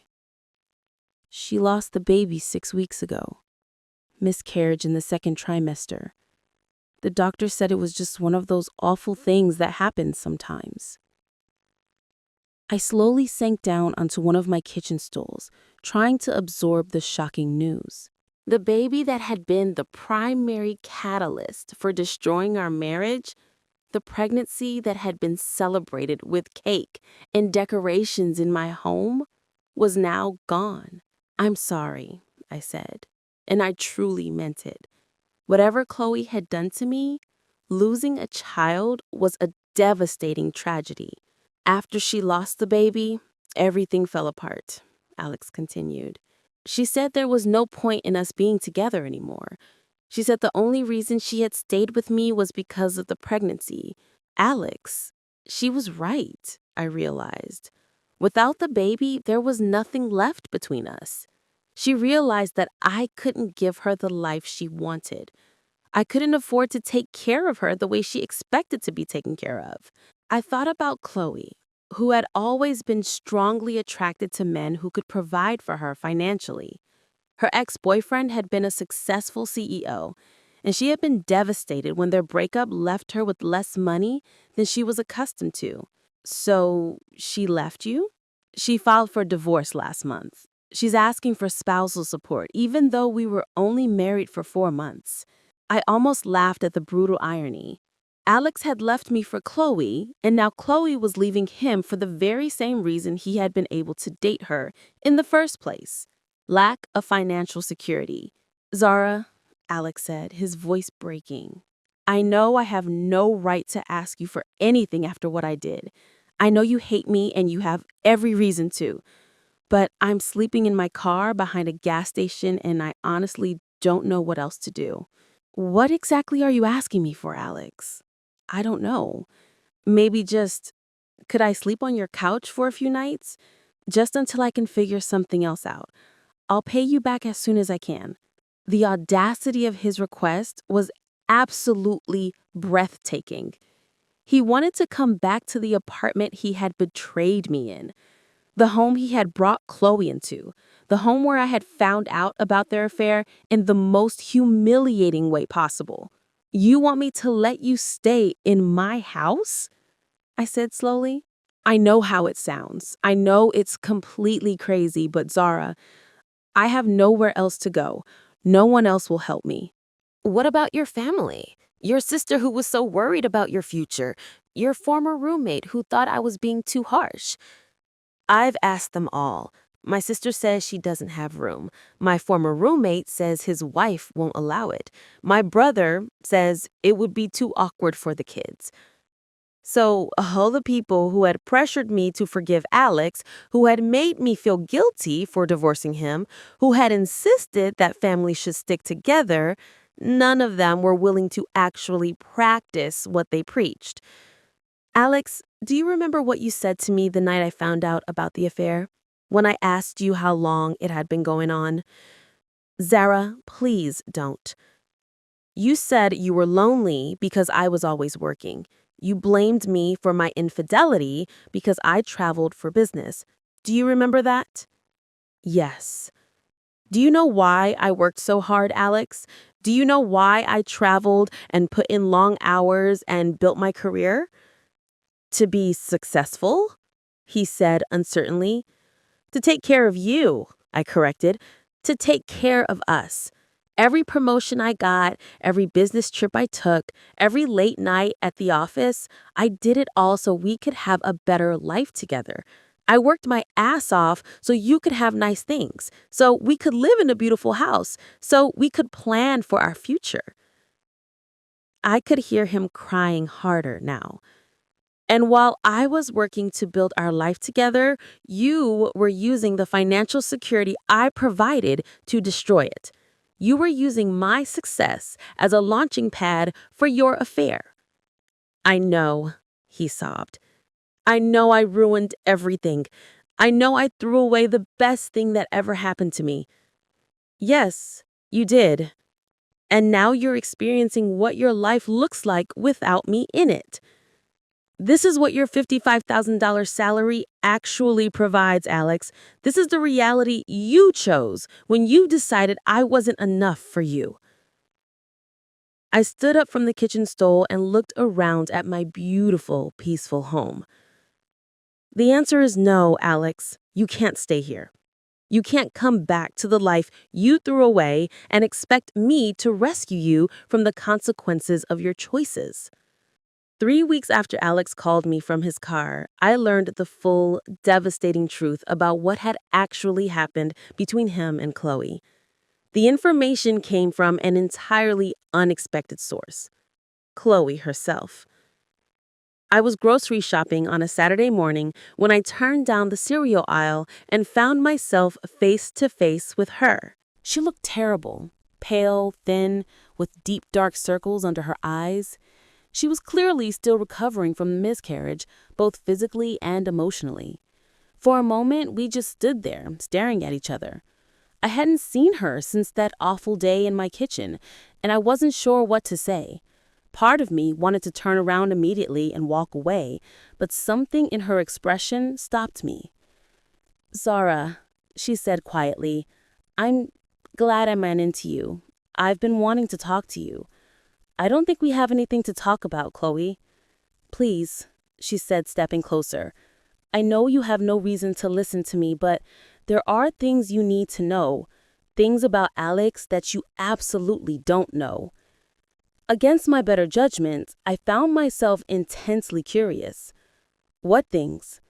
"She lost the baby 6 weeks ago. Miscarriage in the 2nd trimester. The doctor said it was just one of those awful things that happen sometimes." I slowly sank down onto one of my kitchen stools, trying to absorb the shocking news. The baby that had been the primary catalyst for destroying our marriage, the pregnancy that had been celebrated with cake and decorations in my home, was now gone. "I'm sorry," I said, and I truly meant it. Whatever Chloe had done to me, losing a child was a devastating tragedy. After she lost the baby, everything fell apart, Alex continued. She said there was no point in us being together anymore. She said the only reason she had stayed with me was because of the pregnancy. Alex, she was right, I realized. Without the baby, there was nothing left between us. She realized that I couldn't give her the life she wanted. I couldn't afford to take care of her the way she expected to be taken care of. I thought about Chloe, who had always been strongly attracted to men who could provide for her financially. Her ex-boyfriend had been a successful CEO, and she had been devastated when their breakup left her with less money than she was accustomed to. "So, she left you?" "She filed for divorce last month. She's asking for spousal support, even though we were only married for 4 months." I almost laughed at the brutal irony. Alex had left me for Chloe, and now Chloe was leaving him for the very same reason he had been able to date her in the first place: lack of financial security. "Zara," Alex said, his voice breaking, "I know I have no right to ask you for anything after what I did. I know you hate me and you have every reason to, but I'm sleeping in my car behind a gas station and I honestly don't know what else to do." "What exactly are you asking me for, Alex?" "I don't know. Maybe just, could I sleep on your couch for a few nights? Just until I can figure something else out. I'll pay you back as soon as I can." The audacity of his request was absolutely breathtaking. He wanted to come back to the apartment he had betrayed me in, the home he had brought Chloe into, the home where I had found out about their affair in the most humiliating way possible. "You want me to let you stay in my house?" I said slowly. "I know how it sounds. I know it's completely crazy, but Zara, I have nowhere else to go. No one else will help me." What about your family? Your sister who was so worried about your future? Your former roommate who thought I was being too harsh? I've asked them all. My sister says she doesn't have room. My former roommate says his wife won't allow it. My brother says it would be too awkward for the kids. So, all the people who had pressured me to forgive Alex, who had made me feel guilty for divorcing him, who had insisted that families should stick together, none of them were willing to actually practice what they preached. Alex, do you remember what you said to me the night I found out about the affair? When I asked you how long it had been going on? "Zara, please don't. You said you were lonely because I was always working. You blamed me for my infidelity because I traveled for business. Do you remember that?" "Yes." "Do you know why I worked so hard, Alex? Do you know why I traveled and put in long hours and built my career?" "To be successful?" he said uncertainly. "To take care of you," I corrected. "To take care of us. Every promotion I got, every business trip I took, every late night at the office, I did it all so we could have a better life together. I worked my ass off so you could have nice things, so we could live in a beautiful house, so we could plan for our future." I could hear him crying harder now. "And while I was working to build our life together, you were using the financial security I provided to destroy it. You were using my success as a launching pad for your affair." "I know," he sobbed. "I know I ruined everything. I know I threw away the best thing that ever happened to me." "Yes, you did. And now you're experiencing what your life looks like without me in it. This is what your $55,000 salary actually provides, Alex. This is the reality you chose when you decided I wasn't enough for you." I stood up from the kitchen stool and looked around at my beautiful, peaceful home. "The answer is no, Alex. You can't stay here. You can't come back to the life you threw away and expect me to rescue you from the consequences of your choices." 3 weeks after Alex called me from his car, I learned the full, devastating truth about what had actually happened between him and Chloe. The information came from an entirely unexpected source: Chloe herself. I was grocery shopping on a Saturday morning when I turned down the cereal aisle and found myself face to face with her. She looked terrible, pale, thin, with deep dark circles under her eyes. She was clearly still recovering from the miscarriage, both physically and emotionally. For a moment, we just stood there, staring at each other. I hadn't seen her since that awful day in my kitchen, and I wasn't sure what to say. Part of me wanted to turn around immediately and walk away, but something in her expression stopped me. "Zara," she said quietly, "I'm glad I ran into you. I've been wanting to talk to you. I don't think we have anything to talk about, Chloe." "Please," she said, stepping closer. "I know you have no reason to listen to me, but there are things you need to know. Things about Alex that you absolutely don't know." Against my better judgment, I found myself intensely curious. "What things?"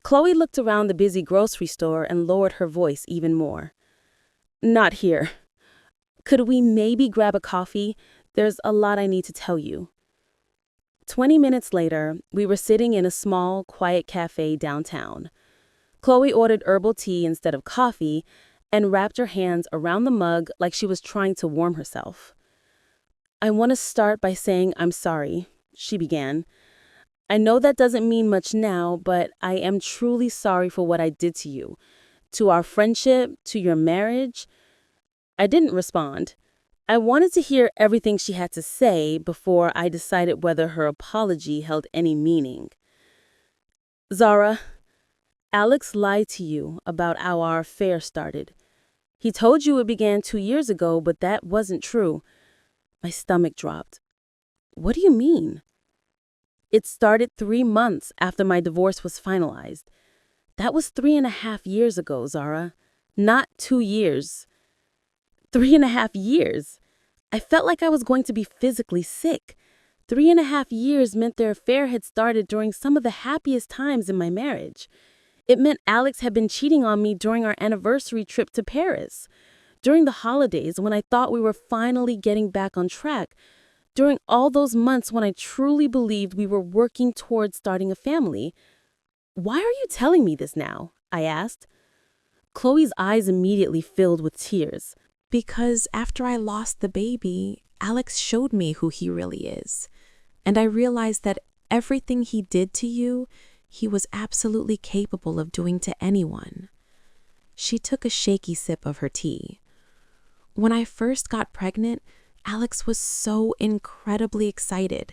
Chloe looked around the busy grocery store and lowered her voice even more. "Not here. Could we maybe grab a coffee? There's a lot I need to tell you." 20 minutes later, we were sitting in a small, quiet cafe downtown. Chloe ordered herbal tea instead of coffee and wrapped her hands around the mug like she was trying to warm herself. "I want to start by saying I'm sorry," she began. "I know that doesn't mean much now, but I am truly sorry for what I did to you, to our friendship, to your marriage." I didn't respond. I wanted to hear everything she had to say before I decided whether her apology held any meaning. "Zara, Alex lied to you about how our affair started. He told you it began 2 years ago, but that wasn't true." My stomach dropped. "What do you mean?" "It started 3 months after my divorce was finalized. That was 3.5 years ago, Zara. Not 2 years. 3.5 years. I felt like I was going to be physically sick. 3.5 years meant their affair had started during some of the happiest times in my marriage. It meant Alex had been cheating on me during our anniversary trip to Paris, during the holidays when I thought we were finally getting back on track, during all those months when I truly believed we were working towards starting a family. "Why are you telling me this now?" I asked. Chloe's eyes immediately filled with tears. Because after I lost the baby, Alex showed me who he really is. And I realized that everything he did to you, he was absolutely capable of doing to anyone. She took a shaky sip of her tea. When I first got pregnant, Alex was so incredibly excited.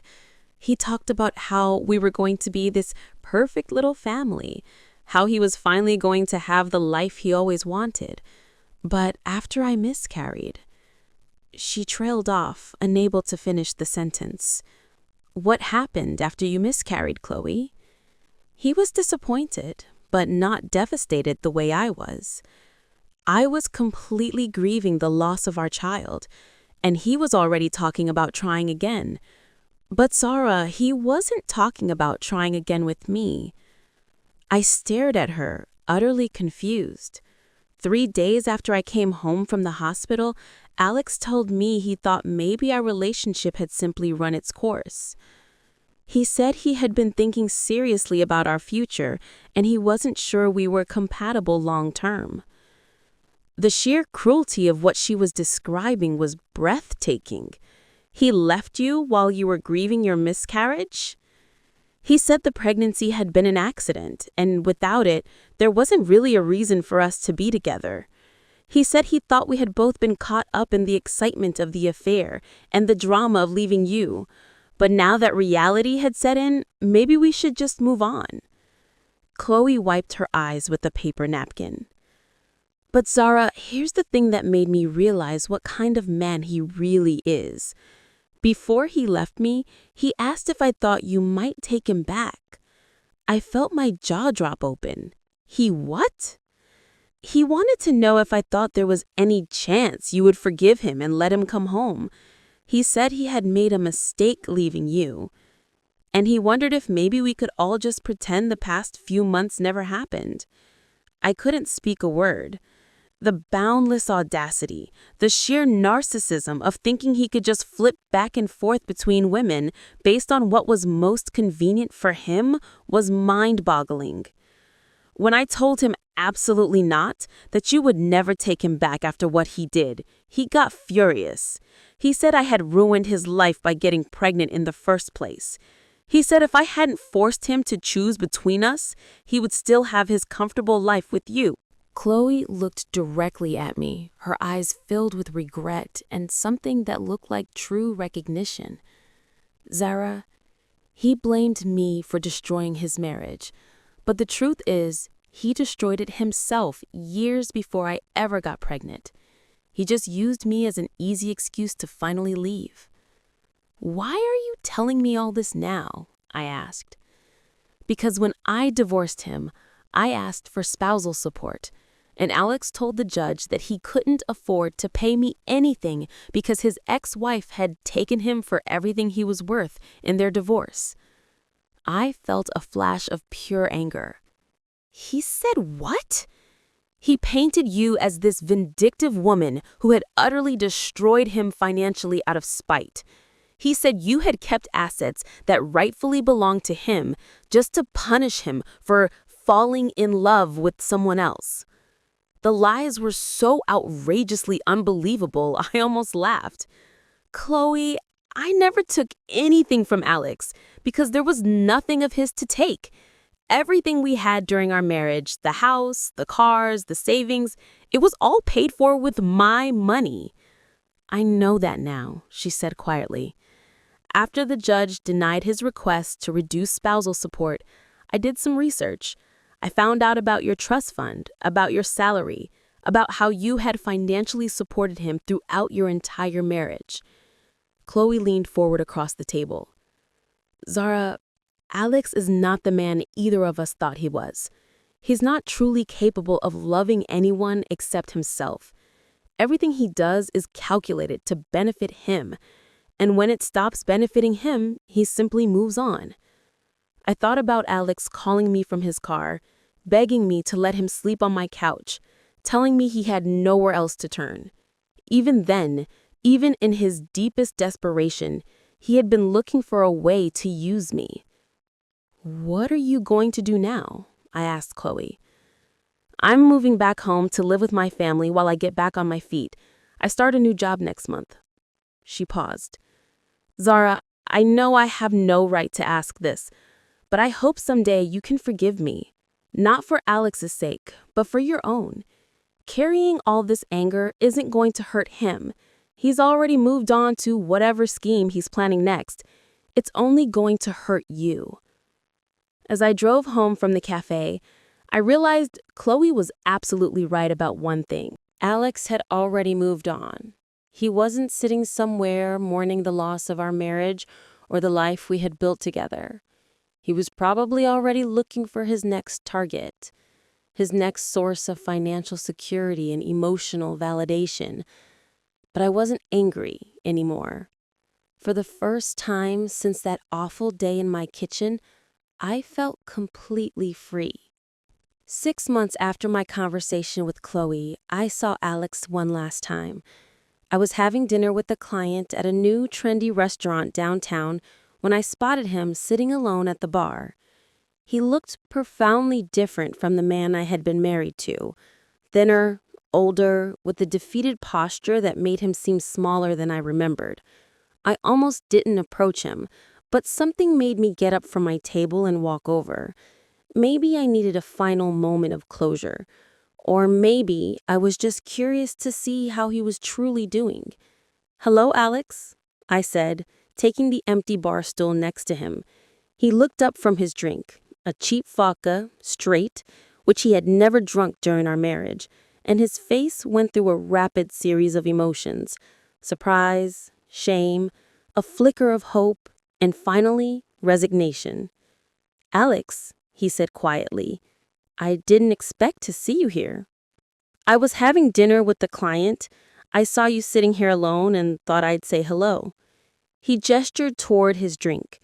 He talked about how we were going to be this perfect little family, how he was finally going to have the life he always wanted. But after I miscarried, she trailed off, unable to finish the sentence. "What happened after you miscarried, Chloe?" He was disappointed, but not devastated the way I was. I was completely grieving the loss of our child, and he was already talking about trying again. But Zara, he wasn't talking about trying again with me. I stared at her, utterly confused. 3 days after I came home from the hospital, Alex told me he thought maybe our relationship had simply run its course. He said he had been thinking seriously about our future, and he wasn't sure we were compatible long term. The sheer cruelty of what she was describing was breathtaking. He left you while you were grieving your miscarriage? He said the pregnancy had been an accident, and without it, there wasn't really a reason for us to be together. He said he thought we had both been caught up in the excitement of the affair and the drama of leaving you. But now that reality had set in, maybe we should just move on. Chloe wiped her eyes with a paper napkin. "But Zara, here's the thing that made me realize what kind of man he really is. Before he left me, he asked if I thought you might take him back. I felt my jaw drop open. He what? He wanted to know if I thought there was any chance you would forgive him and let him come home. He said he had made a mistake leaving you. and he wondered if maybe we could all just pretend the past few months never happened. I couldn't speak a word. The boundless audacity, the sheer narcissism of thinking he could just flip back and forth between women based on what was most convenient for him was mind-boggling. When I told him absolutely not, that you would never take him back after what he did, he got furious. He said I had ruined his life by getting pregnant in the first place. He said if I hadn't forced him to choose between us, he would still have his comfortable life with you. Chloe looked directly at me, her eyes filled with regret and something that looked like true recognition. Zara, he blamed me for destroying his marriage, but the truth is, he destroyed it himself years before I ever got pregnant. He just used me as an easy excuse to finally leave. Why are you telling me all this now? I asked. Because when I divorced him, I asked for spousal support, and Alex told the judge that he couldn't afford to pay me anything because his ex-wife had taken him for everything he was worth in their divorce. I felt a flash of pure anger. He said what? He painted you as this vindictive woman who had utterly destroyed him financially out of spite. He said you had kept assets that rightfully belonged to him just to punish him for falling in love with someone else. The lies were so outrageously unbelievable, I almost laughed. Chloe, I never took anything from Alex because there was nothing of his to take. Everything we had during our marriage, the house, the cars, the savings, it was all paid for with my money. I know that now, she said quietly. After the judge denied his request to reduce spousal support, I did some research. I found out about your trust fund, about your salary, about how you had financially supported him throughout your entire marriage. Chloe leaned forward across the table. Zara, Alex is not the man either of us thought he was. He's not truly capable of loving anyone except himself. Everything he does is calculated to benefit him, and when it stops benefiting him, he simply moves on. I thought about Alex calling me from his car, begging me to let him sleep on my couch, telling me he had nowhere else to turn. Even then, even in his deepest desperation, he had been looking for a way to use me. What are you going to do now? I asked Chloe. I'm moving back home to live with my family while I get back on my feet. I start a new job next month. She paused. Zara, I know I have no right to ask this, but I hope someday you can forgive me. Not for Alex's sake, but for your own. Carrying all this anger isn't going to hurt him. He's already moved on to whatever scheme he's planning next. It's only going to hurt you. As I drove home from the cafe, I realized Chloe was absolutely right about one thing. Alex had already moved on. He wasn't sitting somewhere mourning the loss of our marriage or the life we had built together. He was probably already looking for his next target, his next source of financial security and emotional validation. But I wasn't angry anymore. For the first time since that awful day in my kitchen, I felt completely free. 6 months after my conversation with Chloe, I saw Alex one last time. I was having dinner with a client at a new trendy restaurant downtown when I spotted him sitting alone at the bar. He looked profoundly different from the man I had been married to. Thinner, older, with a defeated posture that made him seem smaller than I remembered. I almost didn't approach him, but something made me get up from my table and walk over. Maybe I needed a final moment of closure. Or maybe I was just curious to see how he was truly doing. "Hello, Alex," I said, taking the empty bar stool next to him. He looked up from his drink, a cheap vodka, straight, which he had never drunk during our marriage, and his face went through a rapid series of emotions: surprise, shame, a flicker of hope, and finally, resignation. "Alex," he said quietly, "I didn't expect to see you here." "I was having dinner with the client. I saw you sitting here alone and thought I'd say hello." He gestured toward his drink.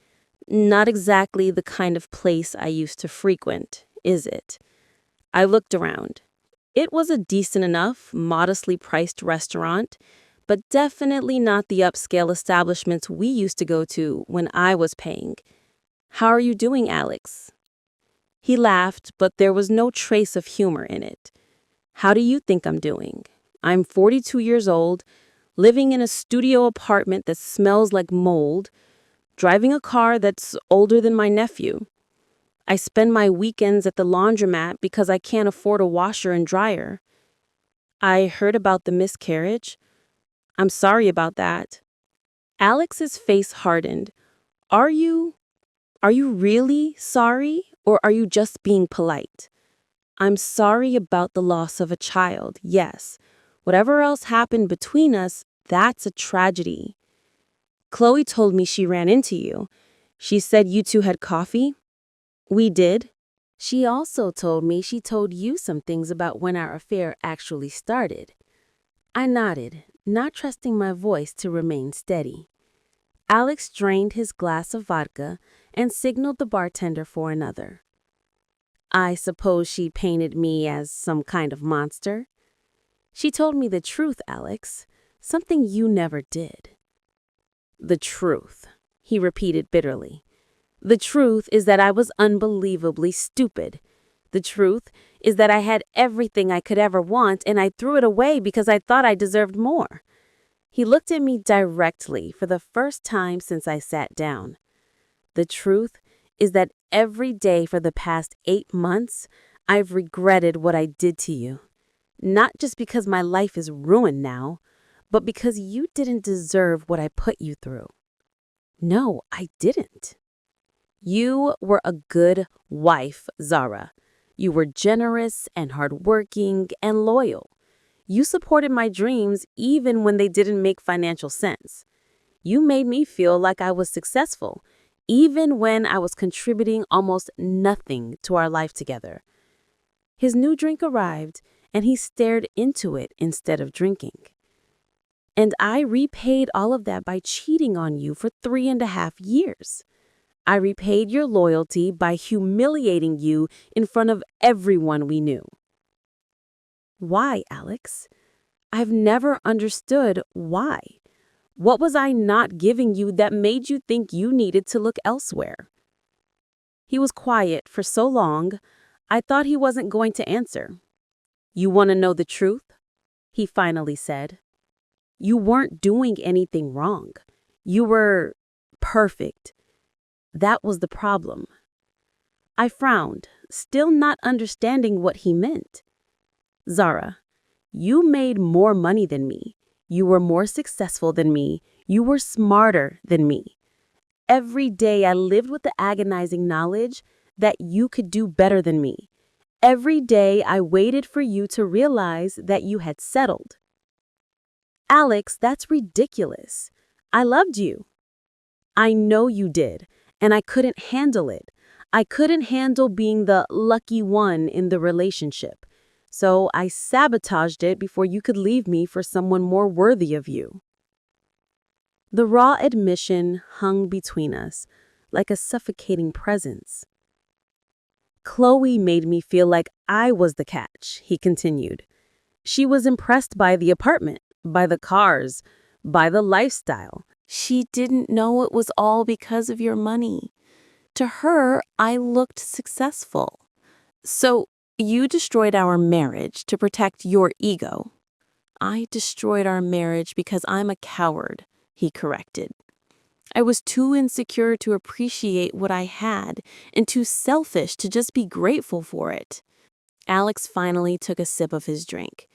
Not exactly the kind of place I used to frequent, is it? I looked around. It was a decent enough, modestly priced restaurant, but definitely not the upscale establishments we used to go to when I was paying. How are you doing, Alex? He laughed, but there was no trace of humor in it. How do you think I'm doing? I'm 42 years old, living in a studio apartment that smells like mold, driving a car that's older than my nephew. I spend my weekends at the laundromat because I can't afford a washer and dryer. I heard about the miscarriage. I'm sorry about that. Alex's face hardened. Are you really sorry, or are you just being polite? I'm sorry about the loss of a child, yes. Whatever else happened between us, that's a tragedy. Chloe told me she ran into you. She said you two had coffee. We did. She also told me she told you some things about when our affair actually started. I nodded, not trusting my voice to remain steady. Alex drained his glass of vodka and signaled the bartender for another. I suppose she painted me as some kind of monster? She told me the truth, Alex, something you never did. The truth, he repeated bitterly. The truth is that I was unbelievably stupid. The truth is that I had everything I could ever want and I threw it away because I thought I deserved more. He looked at me directly for the first time since I sat down. The truth is that every day for the past 8 months, I've regretted what I did to you. Not just because my life is ruined now, but because you didn't deserve what I put you through. No, I didn't. You were a good wife, Zara. You were generous and hardworking and loyal. You supported my dreams even when they didn't make financial sense. You made me feel like I was successful, even when I was contributing almost nothing to our life together. His new drink arrived, and he stared into it instead of drinking. And I repaid all of that by cheating on you for 3.5 years. I repaid your loyalty by humiliating you in front of everyone we knew. Why, Alex? I've never understood why. What was I not giving you that made you think you needed to look elsewhere? He was quiet for so long, I thought he wasn't going to answer. You want to know the truth? He finally said. You weren't doing anything wrong. You were perfect. That was the problem. I frowned, still not understanding what he meant. Zara, you made more money than me. You were more successful than me. You were smarter than me. Every day I lived with the agonizing knowledge that you could do better than me. Every day I waited for you to realize that you had settled. Alex, that's ridiculous. I loved you. I know you did, and I couldn't handle it. I couldn't handle being the lucky one in the relationship. So I sabotaged it before you could leave me for someone more worthy of you. The raw admission hung between us, like a suffocating presence. Chloe made me feel like I was the catch, he continued. She was impressed by the apartment, by the cars, by the lifestyle. She didn't know it was all because of your money. To her, I looked successful. So you destroyed our marriage to protect your ego. I destroyed our marriage because I'm a coward, he corrected. I was too insecure to appreciate what I had and too selfish to just be grateful for it. Alex finally took a sip of his drink.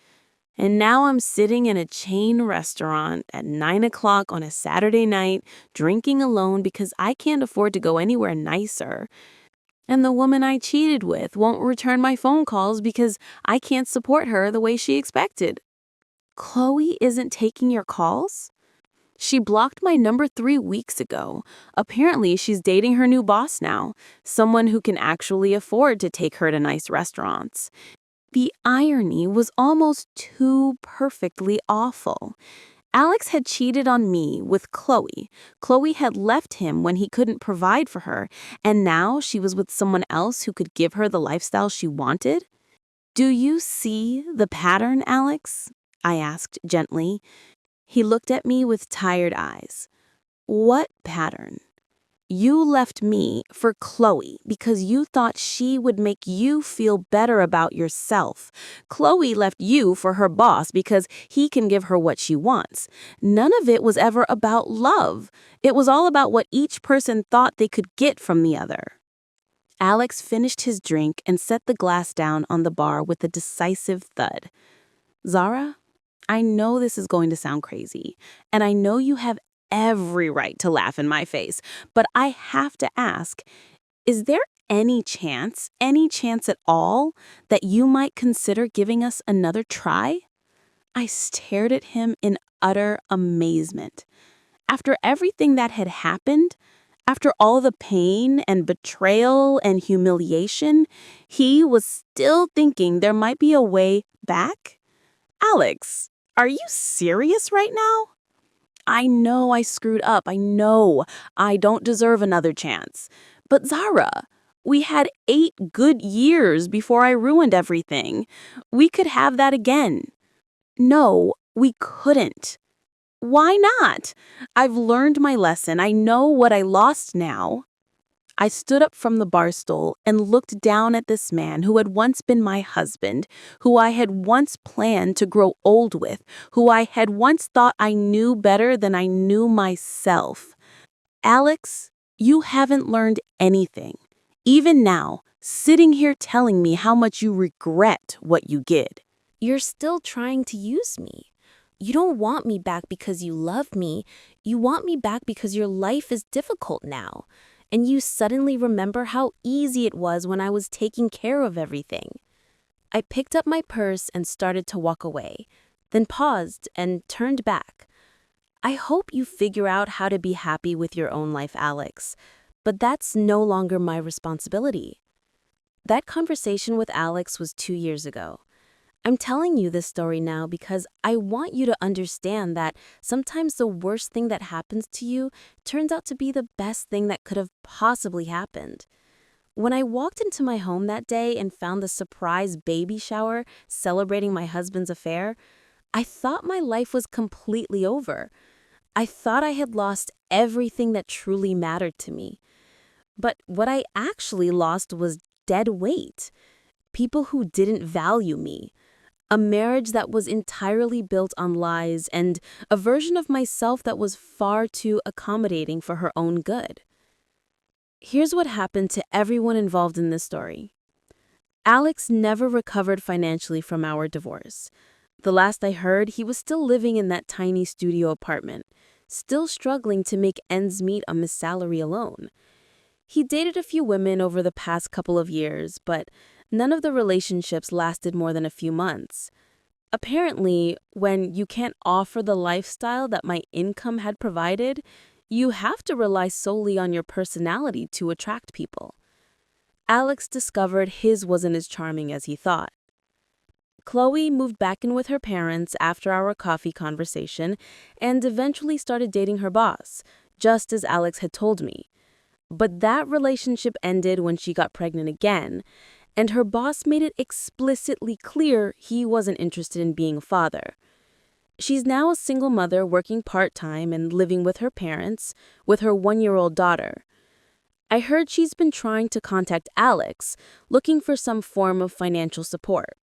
And now I'm sitting in a chain restaurant at 9 o'clock on a Saturday night, drinking alone because I can't afford to go anywhere nicer. And the woman I cheated with won't return my phone calls because I can't support her the way she expected. Chloe isn't taking your calls? She blocked my number 3 weeks ago. Apparently, she's dating her new boss now, someone who can actually afford to take her to nice restaurants. The irony was almost too perfectly awful. Alex had cheated on me with Chloe. Chloe had left him when he couldn't provide for her, and now she was with someone else who could give her the lifestyle she wanted. "Do you see the pattern, Alex?" I asked gently. He looked at me with tired eyes. "What pattern?" "You left me for Chloe because you thought she would make you feel better about yourself. Chloe left you for her boss because he can give her what she wants. None of it was ever about love. It was all about what each person thought they could get from the other." Alex finished his drink and set the glass down on the bar with a decisive thud. "Zara, I know this is going to sound crazy, and I know you have every right to laugh in my face, but I have to ask, is there any chance at all, that you might consider giving us another try?" I stared at him in utter amazement. After everything that had happened, after all the pain and betrayal and humiliation, he was still thinking there might be a way back? "Alex, are you serious right now?" "I know I screwed up. I know I don't deserve another chance. But Zara, we had 8 good years before I ruined everything. We could have that again." "No, we couldn't." "Why not? I've learned my lesson. I know what I lost now." I stood up from the bar stool and looked down at this man who had once been my husband, who I had once planned to grow old with, who I had once thought I knew better than I knew myself. "Alex, you haven't learned anything. Even now, sitting here telling me how much you regret what you did." You're still trying to use me. You don't want me back because you love me. You want me back because your life is difficult now. And you suddenly remember how easy it was when I was taking care of everything. I picked up my purse and started to walk away, then paused and turned back. I hope you figure out how to be happy with your own life, Alex, but that's no longer my responsibility. That conversation with Alex was 2 years ago. I'm telling you this story now because I want you to understand that sometimes the worst thing that happens to you turns out to be the best thing that could have possibly happened. When I walked into my home that day and found the surprise baby shower celebrating my husband's affair, I thought my life was completely over. I thought I had lost everything that truly mattered to me. But what I actually lost was dead weight. People who didn't value me. A marriage that was entirely built on lies, and a version of myself that was far too accommodating for her own good. Here's what happened to everyone involved in this story. Alex never recovered financially from our divorce. The last I heard, he was still living in that tiny studio apartment, still struggling to make ends meet on his salary alone. He dated a few women over the past couple of years, but none of the relationships lasted more than a few months. Apparently, when you can't offer the lifestyle that my income had provided, you have to rely solely on your personality to attract people. Alex discovered his wasn't as charming as he thought. Chloe moved back in with her parents after our coffee conversation and eventually started dating her boss, just as Alex had told me. But that relationship ended when she got pregnant again, and her boss made it explicitly clear he wasn't interested in being a father. She's now a single mother working part-time and living with her parents, with her 1-year-old daughter. I heard she's been trying to contact Alex, looking for some form of financial support.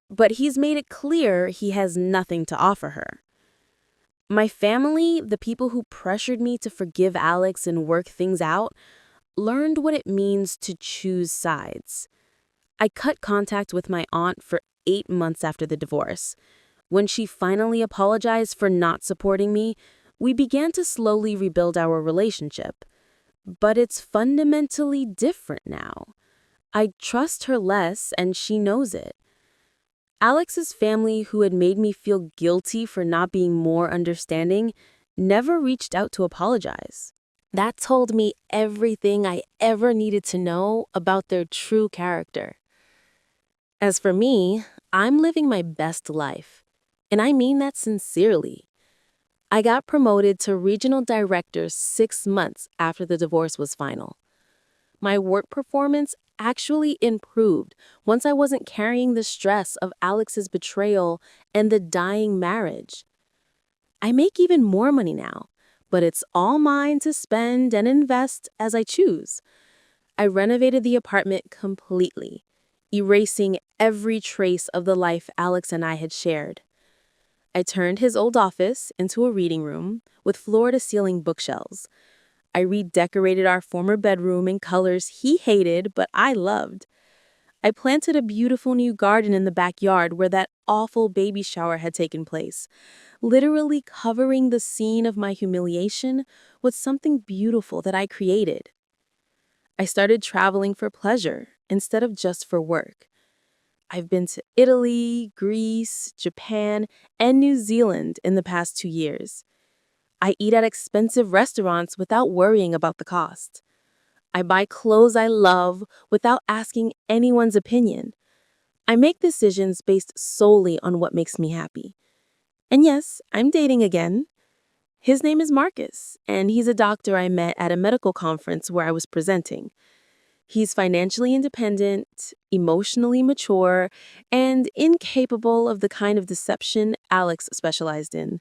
But he's made it clear he has nothing to offer her. My family, the people who pressured me to forgive Alex and work things out, learned what it means to choose sides. I cut contact with my aunt for 8 months after the divorce. When she finally apologized for not supporting me, we began to slowly rebuild our relationship. But it's fundamentally different now. I trust her less, and she knows it. Alex's family, who had made me feel guilty for not being more understanding, never reached out to apologize. That told me everything I ever needed to know about their true character. As for me, I'm living my best life, and I mean that sincerely. I got promoted to regional director 6 months after the divorce was final. My work performance actually improved once I wasn't carrying the stress of Alex's betrayal and the dying marriage. I make even more money now, but it's all mine to spend and invest as I choose. I renovated the apartment completely, erasing every trace of the life Alex and I had shared. I turned his old office into a reading room with floor-to-ceiling bookshelves. I redecorated our former bedroom in colors he hated but I loved. I planted a beautiful new garden in the backyard where that awful baby shower had taken place, literally covering the scene of my humiliation with something beautiful that I created. I started traveling for pleasure instead of just for work. I've been to Italy, Greece, Japan, and New Zealand in the past 2 years. I eat at expensive restaurants without worrying about the cost. I buy clothes I love without asking anyone's opinion. I make decisions based solely on what makes me happy. And yes, I'm dating again. His name is Marcus, and he's a doctor I met at a medical conference where I was presenting. He's financially independent, emotionally mature, and incapable of the kind of deception Alex specialized in.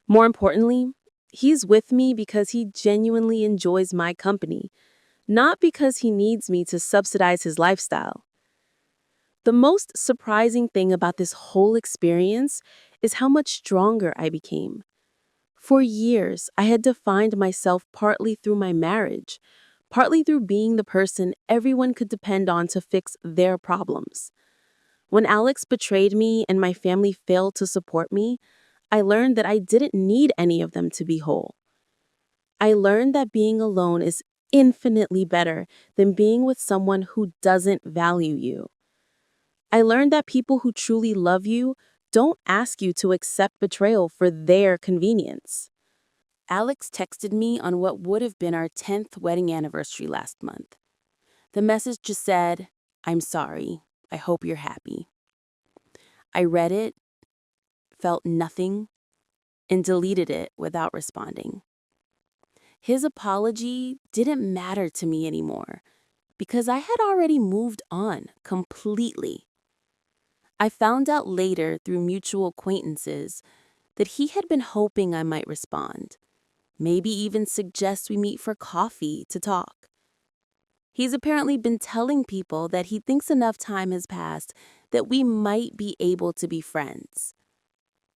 More importantly, he's with me because he genuinely enjoys my company, not because he needs me to subsidize his lifestyle. The most surprising thing about this whole experience is how much stronger I became. For years, I had defined myself partly through my marriage, partly through being the person everyone could depend on to fix their problems. When Alex betrayed me and my family failed to support me, I learned that I didn't need any of them to be whole. I learned that being alone is infinitely better than being with someone who doesn't value you. I learned that people who truly love you don't ask you to accept betrayal for their convenience. Alex texted me on what would have been our 10th wedding anniversary last month. The message just said, "I'm sorry. I hope you're happy." I read it, felt nothing, and deleted it without responding. His apology didn't matter to me anymore because I had already moved on completely. I found out later through mutual acquaintances that he had been hoping I might respond, maybe even suggest we meet for coffee to talk. He's apparently been telling people that he thinks enough time has passed that we might be able to be friends.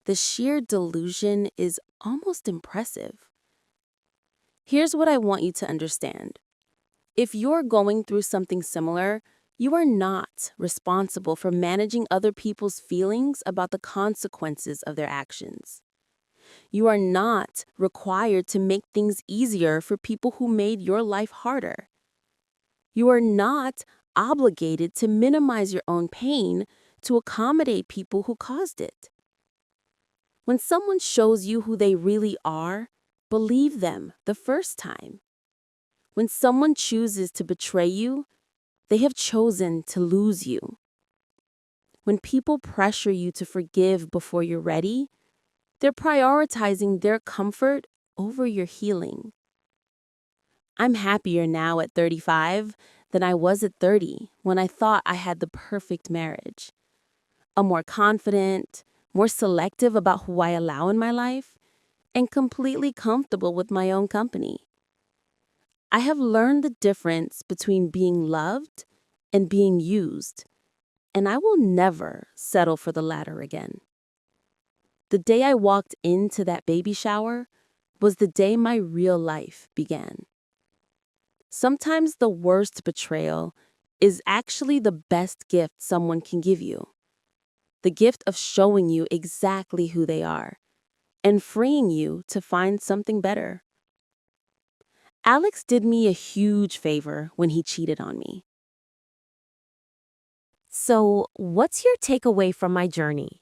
The sheer delusion is almost impressive. Here's what I want you to understand. If you're going through something similar, you are not responsible for managing other people's feelings about the consequences of their actions. You are not required to make things easier for people who made your life harder. You are not obligated to minimize your own pain to accommodate people who caused it. When someone shows you who they really are, believe them the first time. When someone chooses to betray you, they have chosen to lose you. When people pressure you to forgive before you're ready, they're prioritizing their comfort over your healing. I'm happier now at 35 than I was at 30 when I thought I had the perfect marriage. I'm more confident, more selective about who I allow in my life, and completely comfortable with my own company. I have learned the difference between being loved and being used, and I will never settle for the latter again. The day I walked into that baby shower was the day my real life began. Sometimes the worst betrayal is actually the best gift someone can give you. The gift of showing you exactly who they are and freeing you to find something better. Alex did me a huge favor when he cheated on me. So, what's your takeaway from my journey?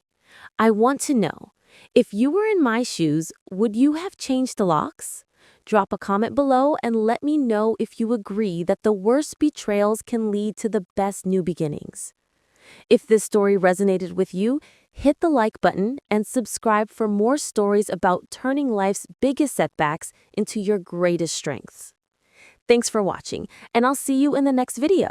I want to know, if you were in my shoes, would you have changed the locks? Drop a comment below and let me know if you agree that the worst betrayals can lead to the best new beginnings. If this story resonated with you, hit the like button and subscribe for more stories about turning life's biggest setbacks into your greatest strengths. Thanks for watching, and I'll see you in the next video.